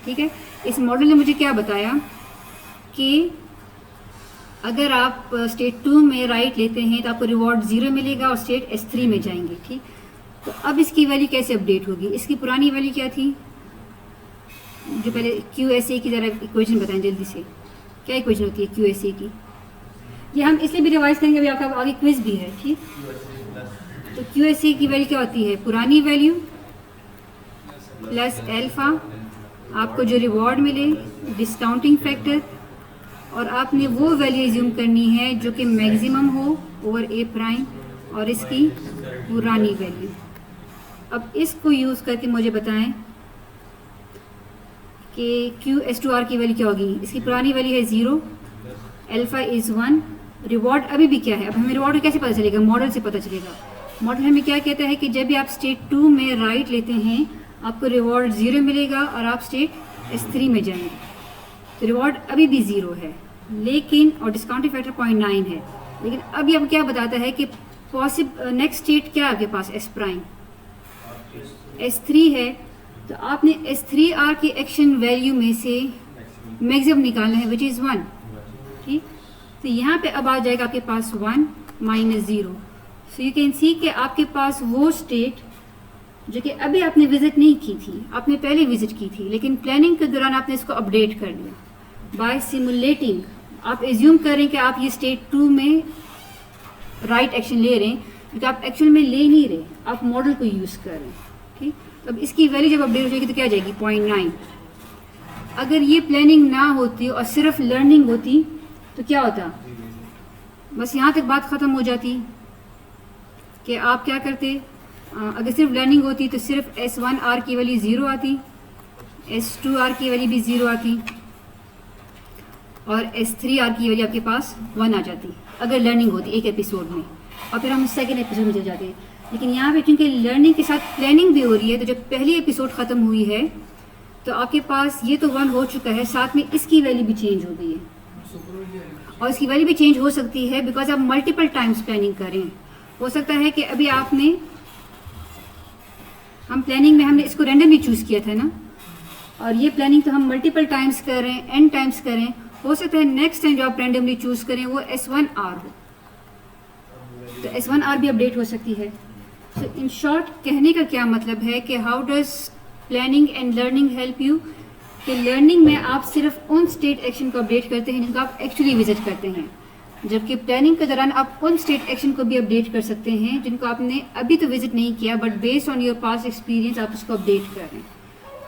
ठीक है। इस मॉडल ने मुझे क्या बताया कि अगर आप स्टेट 2 में राइट लेते हैं तो आपको रिवॉर्ड 0 मिलेगा और स्टेट S3 में जाएंगे, ठीक। तो अब इसकी वैल्यू कैसे अपडेट होगी, इसकी पुरानी वैल्यू क्या थी जो पहले QSA की ज़रा इक्वेशन बताएं जल्दी से, क्या इक्वेशन होती है QSA की? ये हम इसलिए भी रिवाइज करेंगे, अभी आपका आगे क्विज भी है, ठीक। तो QSA की वैल्यू क्या होती है? पुरानी वैल्यू प्लस अल्फ़ा, आपको जो रिवॉर्ड मिले, डिस्काउंटिंग फैक्टर, और आपने वो वैल्यू एज्यूम करनी है जो कि मैक्सिमम हो ओवर A प्राइम और इसकी पुरानी वैल्यू। अब इसको यूज़ करके मुझे बताएं कि QS2R की वैल्यू क्या होगी। इसकी पुरानी वैल्यू है 0, अल्फ़ा इज़ 1, रिवॉर्ड अभी भी क्या है? अब हमें रिवॉर्ड कैसे पता चलेगा? मॉडल से पता चलेगा। मॉडल हमें क्या कहता है कि जब भी आप स्टेट 2 में राइट लेते हैं आपको रिवॉर्ड 0 मिलेगा और आप स्टेट S3 में जाएंगे तो रिवॉर्ड अभी भी 0 है, लेकिन और डिस्काउंटिंग फैक्टर 0.9 है। लेकिन अभी अब क्या बताता है कि नेक्स्ट स्टेट क्या है आपके पास? S प्राइम S3 है, तो आपने S3R की एक्शन वैल्यू में से मैक्सिमम निकालना है विच इज़ 1, ठीक। तो यहाँ पे अब आ जाएगा आपके पास 1 minus 0। So you can see कि आपके पास वो स्टेट जो कि अभी आपने विजिट नहीं की थी, आपने पहले विजिट की थी, लेकिन प्लानिंग के दौरान आपने इसको अपडेट कर लिया बाय सिमुलेटिंग। आप एज्यूम करें कि आप ये स्टेट 2 में राइट एक्शन ले रहे हैं, क्योंकि आप एक्चुअल में ले नहीं रहे, आप मॉडल को यूज़ कर रहे हैं, ठीक। तो अब इसकी वैल्यू जब अपडेट हो जाएगी तो क्या आ जाएगी? 0.9। अगर ये प्लानिंग ना होती और सिर्फ लर्निंग होती तो क्या होता? बस यहाँ तक बात ख़त्म हो जाती कि आप क्या करते। अगर सिर्फ लर्निंग होती तो सिर्फ S1R की वैल्यू 0 आती, S2R की वैल्यू भी 0 आती और S3R की वैल्यू आपके पास 1 आ जाती अगर लर्निंग होती एक एपिसोड में, और फिर हम सेकेंड एपिसोड में चले जाते। लेकिन यहाँ पे क्योंकि लर्निंग के साथ प्लानिंग भी हो रही है, तो जब पहली एपिसोड ख़त्म हुई है तो आपके पास ये तो 1 हो चुका है, साथ में इसकी वैल्यू भी चेंज हो गई है, और इसकी वैल्यू भी चेंज हो सकती है बिकॉज आप मल्टीपल टाइम्स प्लानिंग करें। हो सकता है कि अभी हम प्लानिंग में हमने इसको रैंडमली चूज़ किया था ना, और ये प्लानिंग तो हम मल्टीपल टाइम्स कर रहे हैं, n टाइम्स करें। हो सकता है नेक्स्ट टाइम जो आप रैंडमली चूज़ करें वो S1R हो, तो S1R भी अपडेट हो सकती है। सो इन शॉर्ट कहने का क्या मतलब है कि how does planning and learning help you, कि लर्निंग में आप सिर्फ उन स्टेट एक्शन को अपडेट करते हैं जिनको आप एक्चुअली विजिट करते हैं, जबकि प्लानिंग के दौरान आप उन स्टेट एक्शन को भी अपडेट कर सकते हैं जिनको आपने अभी तो विजिट नहीं किया, but based on your past experience आप उसको अपडेट कर रहे हैं।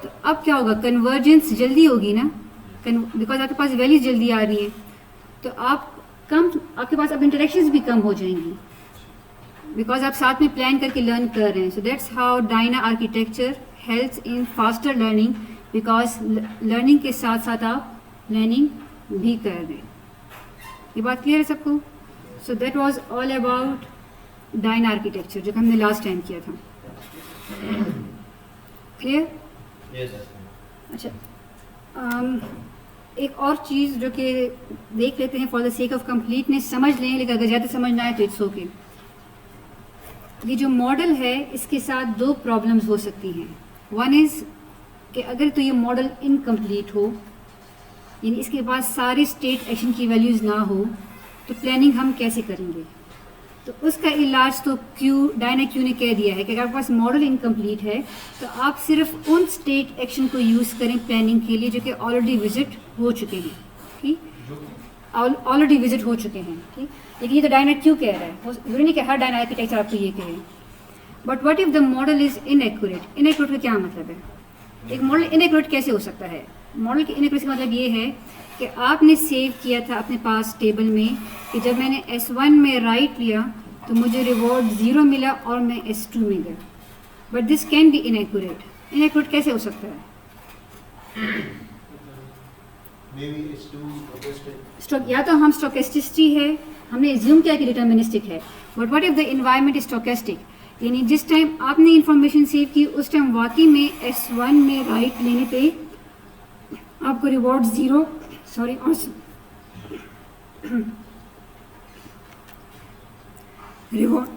तो अब क्या होगा? कन्वर्जेंस जल्दी होगी ना, बिकॉज आपके पास वैल्यूज जल्दी आ रही हैं, तो आपके पास अब इंटरेक्शंस भी कम हो जाएंगी बिकॉज आप साथ में प्लान करके लर्न कर रहे हैं। So that's how Diana architecture helps in faster learning, because learning के साथ साथ आप प्लानिंग भी कर रहे हैं। ये बात क्लियर है सबको? सो that was all about Diana architecture जो हमने लास्ट टाइम किया था। क्लियर? अच्छा, एक और चीज़ जो कि देख लेते हैं for the sake of completeness, समझ लें, लेकिन अगर ज़्यादा समझना है तो इट्स ओके। ये जो मॉडल है इसके साथ 2 प्रॉब्लम्स हो सकती हैं। वन इज़ कि अगर तो ये मॉडल इनकम्प्लीट हो, यानी इसके पास सारे स्टेट एक्शन की वैल्यूज़ ना हो, तो प्लानिंग हम कैसे करेंगे? तो उसका इलाज तो डायना क्यू ने कह दिया है कि अगर आपके पास मॉडल इनकम्प्लीट है तो आप सिर्फ उन स्टेट एक्शन को यूज़ करें प्लानिंग के लिए जो कि ऑलरेडी विजिट हो चुके हैं, ठीक, ऑलरेडी विजिट हो चुके हैं, ठीक। लेकिन ये तो डायना क्यू कह रहा है, जरूरी नहीं कि हर डायना आर्किटेक्चर आपको ये कहे। But what if the model is inaccurate? Inaccurate का क्या मतलब है? एक मॉडल इनएक्यूरेट कैसे हो सकता है? मॉडल की इनएक्यूरेसी का मतलब ये है कि आपने सेव किया था अपने पास टेबल में कि जब मैंने S1 में राइट लिया तो मुझे रिवॉर्ड 0 मिला और मैं S2 में गया, but this can be inaccurate. Inaccurate कैसे हो सकता है? या तो हम स्टोकेस्टिसिटी है, हमने एज्यूम किया कि डिटर्मिनिस्टिक है, but what if the environment is stochastic, यानी जिस टाइम आपने इंफॉर्मेशन सेव की उस टाइम वाकई में S1 में राइट लेने पे आपको रिवॉर्ड 0 और रिवॉर्ड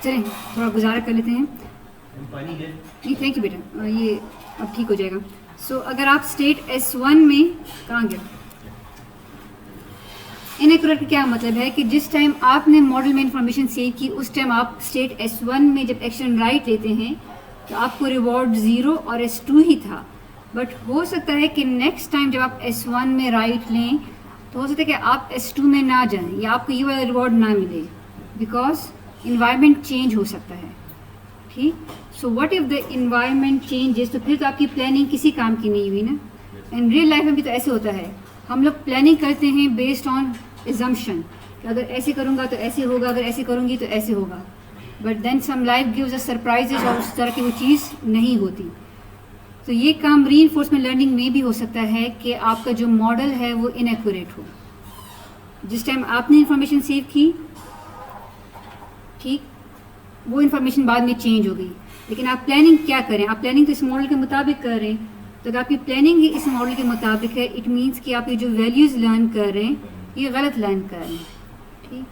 चलें थोड़ा गुजारा कर लेते हैं। पानी है। नहीं थैंक यू बेटा, ये अब ठीक हो जाएगा। सो अगर आप स्टेट S1 में, कहाँ गया, इनएक्यूरेट का क्या मतलब है कि जिस टाइम आपने मॉडल में इंफॉर्मेशन सेव की उस टाइम आप स्टेट S1 में जब एक्शन राइट लेते हैं तो आपको रिवॉर्ड 0 और S2 ही था। बट हो सकता है कि नेक्स्ट टाइम जब आप S1 में राइट लें तो हो सकता है कि आप S2 में ना जाएं या आपको ये वाला रिवॉर्ड ना मिले, बिकॉज इन्वायरमेंट चेंज हो सकता है। ठीक, so what if the environment changes, तो फिर तो आपकी प्लानिंग किसी काम की नहीं हुई ना। इन रियल लाइफ में भी तो ऐसे होता है, हम लोग प्लानिंग करते हैं बेस्ड ऑन एजम्पशन कि अगर ऐसे करूँगा तो ऐसे होगा, अगर ऐसे करूँगी तो ऐसे होगा, but then some life gives us surprises और उस तरह की वो चीज़ नहीं होती। तो ये काम रीइंफोर्समेंट लर्निंग में भी हो सकता है कि आपका जो मॉडल है वो इनएक्यूरेट हो। जिस टाइम आपने इंफॉर्मेशन सेव की, ठीक, वो इंफॉर्मेशन बाद में चेंज हो गई, लेकिन आप प्लानिंग क्या करें, आप प्लानिंग तो इस मॉडल के मुताबिक कर रहे हैं। तो अगर आपकी प्लानिंग ही इस मॉडल के मुताबिक है, इट मीन्स कि आप ये जो वैल्यूज़ लर्न कर रहे हैं ये गलत लर्न कर रहे हैं। ठीक,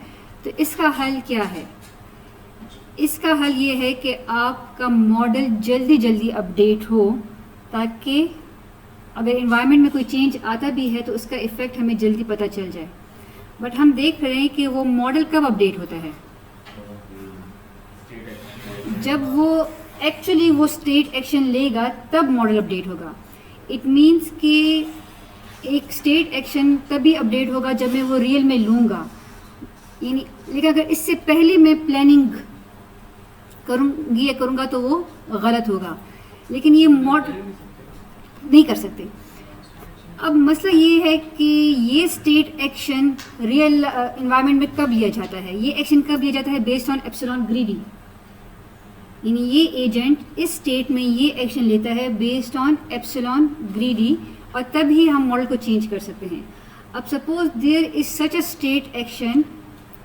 तो इसका हल क्या है? इसका हल ये है कि आपका मॉडल जल्दी जल्दी अपडेट हो, ताकि अगर इन्वायरमेंट में कोई चेंज आता भी है तो उसका इफ़ेक्ट हमें जल्दी पता चल जाए। बट हम देख रहे हैं कि वो मॉडल कब अपडेट होता है, जब वो एक्चुअली वो स्टेट एक्शन लेगा तब मॉडल अपडेट होगा। इट मीन्स कि एक स्टेट एक्शन तभी अपडेट होगा जब मैं वो रियल में लूँगा, यानी लेकिन अगर इससे पहले मैं प्लानिंग करूँगी या करूँगा तो वो गलत होगा, लेकिन ये मॉडल नहीं कर सकते। अब मसला ये है कि ये स्टेट एक्शन रियल इन्वायरमेंट में कब लिया जाता है, ये एक्शन कब लिया जाता है बेस्ड ऑन एप्सिलॉन ग्रीडी, यानी ये एजेंट इस स्टेट में ये एक्शन लेता है बेस्ड ऑन एप्सिलॉन ग्रीडी, और तभी हम मॉडल को चेंज कर सकते हैं। अब suppose there is such a state action,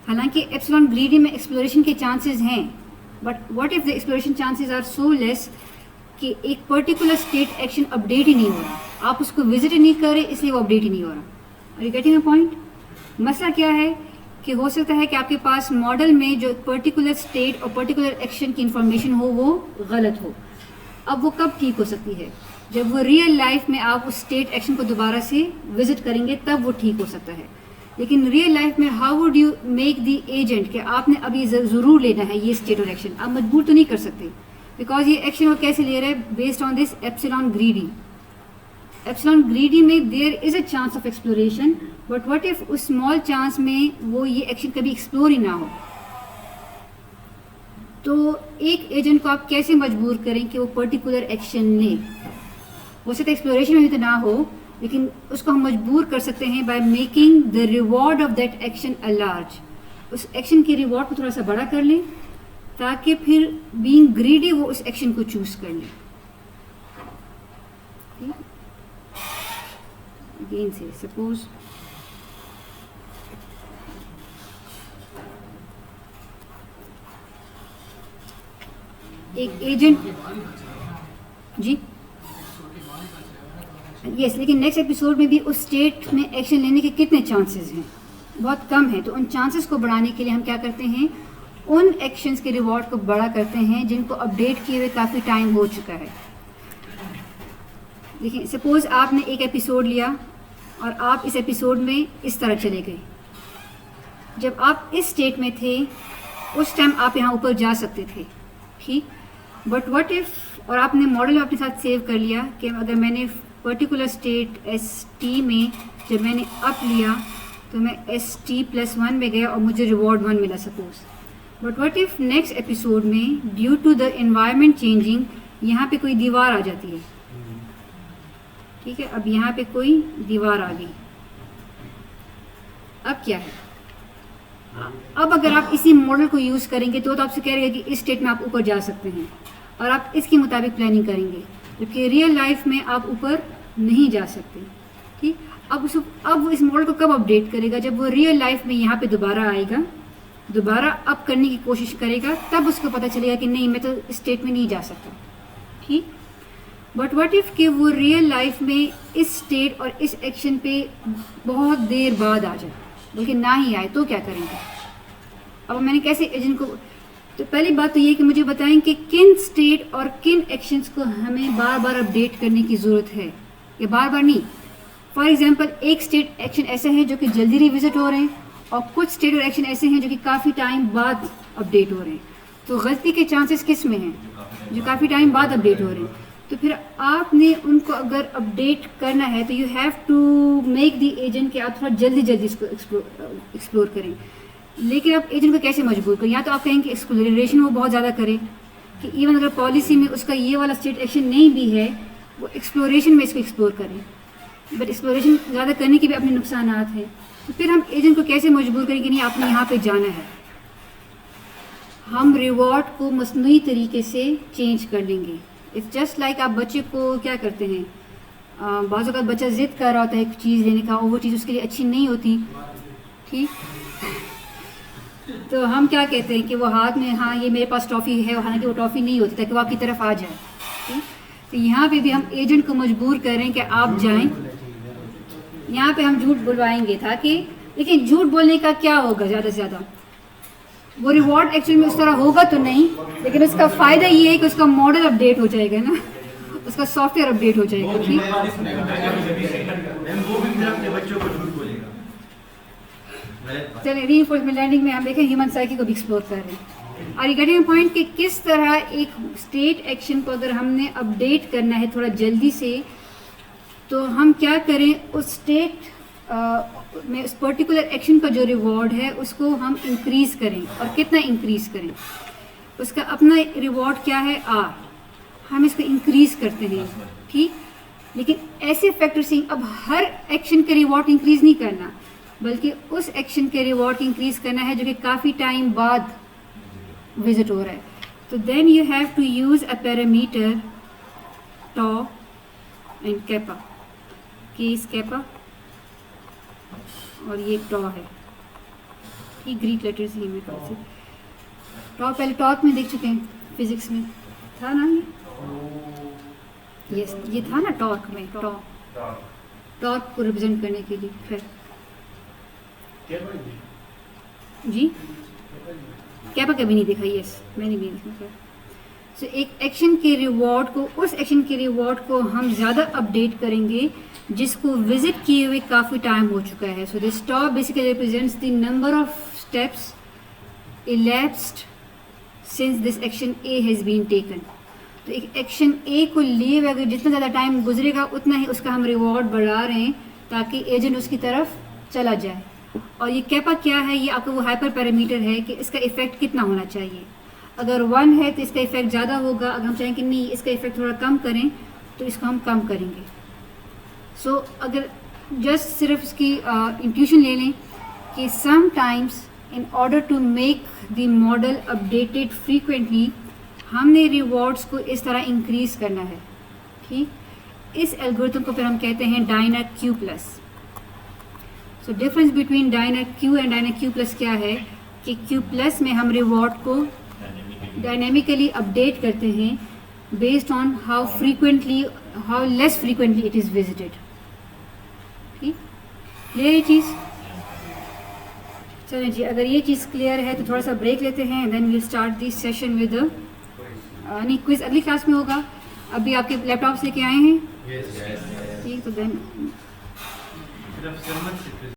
हालांकि एप्सिलॉन ग्रीडी में एक्सप्लोरेशन के चांसेस हैं, but what if the exploration chances are so less कि एक पर्टिकुलर स्टेट एक्शन अपडेट ही नहीं हो रहा, आप उसको विजिट ही नहीं कर रहे इसलिए वो अपडेट ही नहीं हो रहा। Are you getting a point? मसला क्या है कि हो सकता है कि आपके पास मॉडल में जो पर्टिकुलर स्टेट और पर्टिकुलर एक्शन की इंफॉर्मेशन हो वो गलत हो। अब वो कब ठीक हो सकती है? जब वो रियल लाइफ में आप उस स्टेट एक्शन को दोबारा से विजिट करेंगे तब वो ठीक हो सकता है। लेकिन रियल लाइफ में how would you make the agent कि आपने अभी ज़रूर लेना है ये स्टेट और एक्शन, आप मजबूर तो नहीं कर सकते, बिकॉज ये एक्शन वो कैसे ले रहा है based on this epsilon greedy. Epsilon greedy में there is a chance of exploration, but what if उस स्मॉल चांस में वो ये एक्शन कभी एक्सप्लोर ही ना हो, तो एक एजेंट को आप कैसे मजबूर करें कि वो पर्टिकुलर एक्शन ले? हो सकता है एक्सप्लोरेशन में भी तो ना हो, लेकिन उसको हम मजबूर कर सकते हैं by making the reward of that action a large. उस एक्शन की रिवॉर्ड को थोड़ा सा बड़ा कर लें ताकि फिर बीइंग ग्रीडी वो उस एक्शन को चूज कर लें। अगेन से सपोज एक एजेंट जी यस, लेकिन नेक्स्ट एपिसोड में भी उस स्टेट में एक्शन लेने के कितने चांसेस हैं? बहुत कम है। तो उन चांसेस को बढ़ाने के लिए हम क्या करते हैं, उन एक्शंस के रिवॉर्ड को बड़ा करते हैं जिनको अपडेट किए हुए काफ़ी टाइम हो चुका है। देखिए सपोज़ आपने एक एपिसोड लिया और आप इस एपिसोड में इस तरह चले गए। जब आप इस स्टेट में थे उस टाइम आप यहाँ ऊपर जा सकते थे, ठीक, बट व्हाट इफ़, और आपने मॉडल अपने साथ सेव कर लिया कि अगर मैंने पर्टिकुलर स्टेट ST में जब मैंने अप लिया तो मैं ST+1 में गया और मुझे रिवॉर्ड 1 मिला suppose. But what if next episode में due to the environment changing यहाँ पे कोई दीवार आ जाती है, ठीक है, अब यहाँ पे कोई दीवार आ गई, अब क्या है? अब अगर आप इसी मॉडल को यूज़ करेंगे तो आपसे कह रहेगा कि इस स्टेट में आप ऊपर जा सकते हैं और आप इसके मुताबिक प्लानिंग करेंगे, जबकि रियल लाइफ में आप ऊपर नहीं जा सकते। ठीक, अब वो इस मॉडल को कब अपडेट करेगा? जब वो रियल लाइफ में यहाँ पे दोबारा आएगा, दोबारा अप करने की कोशिश करेगा, तब उसको पता चलेगा कि नहीं मैं तो इस स्टेट में नहीं जा सकता। ठीक, बट व्हाट इफ़ कि वो रियल लाइफ में इस स्टेट और इस एक्शन पे बहुत देर बाद आ जाए, लेकिन ना ही आए, तो क्या करेंगे? अब मैंने कैसे एजेंट को, तो पहली बात तो ये कि मुझे बताएं कि किन स्टेट और किन एक्शंस को हमें बार बार अपडेट करने की ज़रूरत है, या बार बार नहीं। फॉर एग्जांपल एक स्टेट एक्शन ऐसे हैं जो कि जल्दी रिविजिट हो रहे हैं, और कुछ स्टेट और एक्शन ऐसे हैं जो कि काफ़ी टाइम बाद अपडेट हो रहे हैं। तो गलती के चांसेस किस में हैं? जो काफ़ी टाइम बाद अपडेट हो रहे हैं। तो फिर आपने उनको अगर अपडेट करना है तो you have to make the agent कि आप थोड़ा जल्दी इसको एक्सप्लोर करें। लेकिन आप एजेंट को कैसे मजबूर करें? या तो आप कहें कि एक्सप्लोरेशन वो बहुत ज़्यादा करे, कि इवन अगर पॉलिसी में उसका ये वाला स्टेट एक्शन नहीं भी है, वो एक्सप्लोरेशन में इसको एक्सप्लोर करें। बट एक्सप्लोरेशन ज़्यादा करने के भी अपने नुकसान हैं। तो फिर हम एजेंट को कैसे मजबूर करें कि नहीं आपने यहाँ पे जाना है? हम रिवॉर्ड को मसनूई तरीके से चेंज कर लेंगे। इट्स जस्ट लाइक आप बच्चे को क्या करते हैं, बाज़ औक़ात बच्चा ज़िद कर रहा होता है एक चीज़ लेने का, और वो चीज़ उसके लिए अच्छी नहीं होती, ठीक? तो हम क्या कहते हैं कि वो हाथ में, हाँ ये मेरे पास टॉफ़ी है, हालांकि वो टॉफ़ी नहीं होती, ताकि वो आपकी तरफ आ जाए, ठीक? तो यहाँ पे भी हम एजेंट को मजबूर करें कि आप जाएं। यहाँ पे हम झूठ बुलवाएंगे ताकि, लेकिन झूठ बोलने का क्या होगा? ज़्यादा से ज़्यादा वो रिवॉर्ड एक्चुअली में उस तरह होगा तो नहीं, लेकिन उसका फ़ायदा ये है कि उसका मॉडल अपडेट हो जाएगा ना, उसका सॉफ्टवेयर अपडेट हो जाएगा, ठीक? चलिए, रीइंफोर्समेंट लर्निंग में हम देखें ह्यूमन साइकी को भी एक्सप्लोर कर रहे हैं। और ये गेटिंग पॉइंट कि किस तरह एक स्टेट एक्शन को अगर हमने अपडेट करना है थोड़ा जल्दी से, तो हम क्या करें, उस स्टेट में उस पर्टिकुलर एक्शन का जो रिवॉर्ड है उसको हम इंक्रीज़ करें। और कितना इंक्रीज़ करें? उसका अपना रिवॉर्ड क्या है, आर, हम इसको इंक्रीज़ करते हैं, ठीक? लेकिन ऐसे फैक्टर से अब हर एक्शन के रिवॉर्ड इंक्रीज़ नहीं करना, बल्कि उस एक्शन के रिवॉर्ड इंक्रीज़ करना है जो कि काफ़ी टाइम बाद विजिट हो रहा है। तो then you have to use a parameter tau and kappa, case kappa, और ये टॉ है, ये ग्रीक लेटर्स ही मेरे ख्याल से। टॉ पहले टॉर्क में देख चुके हैं, फिजिक्स में था ना ये था ना टॉर्क में, टॉर्क को रिप्रेजेंट करने के लिए। फिर जी कैपा कभी नहीं देखा, यस मैंने भी नहीं देखा। सो एक एक्शन के रिवॉर्ड को, उस एक्शन के रिवॉर्ड को हम ज़्यादा अपडेट करेंगे जिसको विजिट किए हुए काफ़ी टाइम हो चुका है। So this tau basically represents the number of steps elapsed since this action A has been taken। तो एक एक्शन ए को लिए हुए अगर जितना ज़्यादा टाइम गुजरेगा उतना ही उसका हम रिवॉर्ड बढ़ा रहे हैं ताकि एजेंट उसकी तरफ चला जाए। और ये कैपा क्या है? ये आपका वो हाइपर पैरामीटर है कि इसका इफेक्ट कितना होना चाहिए। अगर 1 है तो इसका इफेक्ट ज़्यादा होगा, अगर हम चाहें कि नहीं इसका इफेक्ट थोड़ा कम करें तो इसको हम कम करेंगे। सो अगर जस्ट सिर्फ इसकी इंट्यूशन ले लें कि sometimes in order to make the model updated frequently हमने रिवॉर्ड्स को इस तरह इंक्रीज करना है, ठीक? इस एल्गोरिथम को फिर हम कहते हैं diner Q plus. So difference between diner Q and diner Q plus क्या है कि क्यू प्लस में हम रिवॉर्ड को डायनेमिकली अपडेट करते हैं based on how less frequently it is visited, ठीक? ये चीज़ चलें जी, अगर ये चीज़ क्लियर है तो थोड़ा सा ब्रेक लेते हैं, then we'll start this session with नहीं क्विज अगली क्लास में होगा। अभी आपके लैपटॉप्स लेके आए हैं, ठीक? तो देन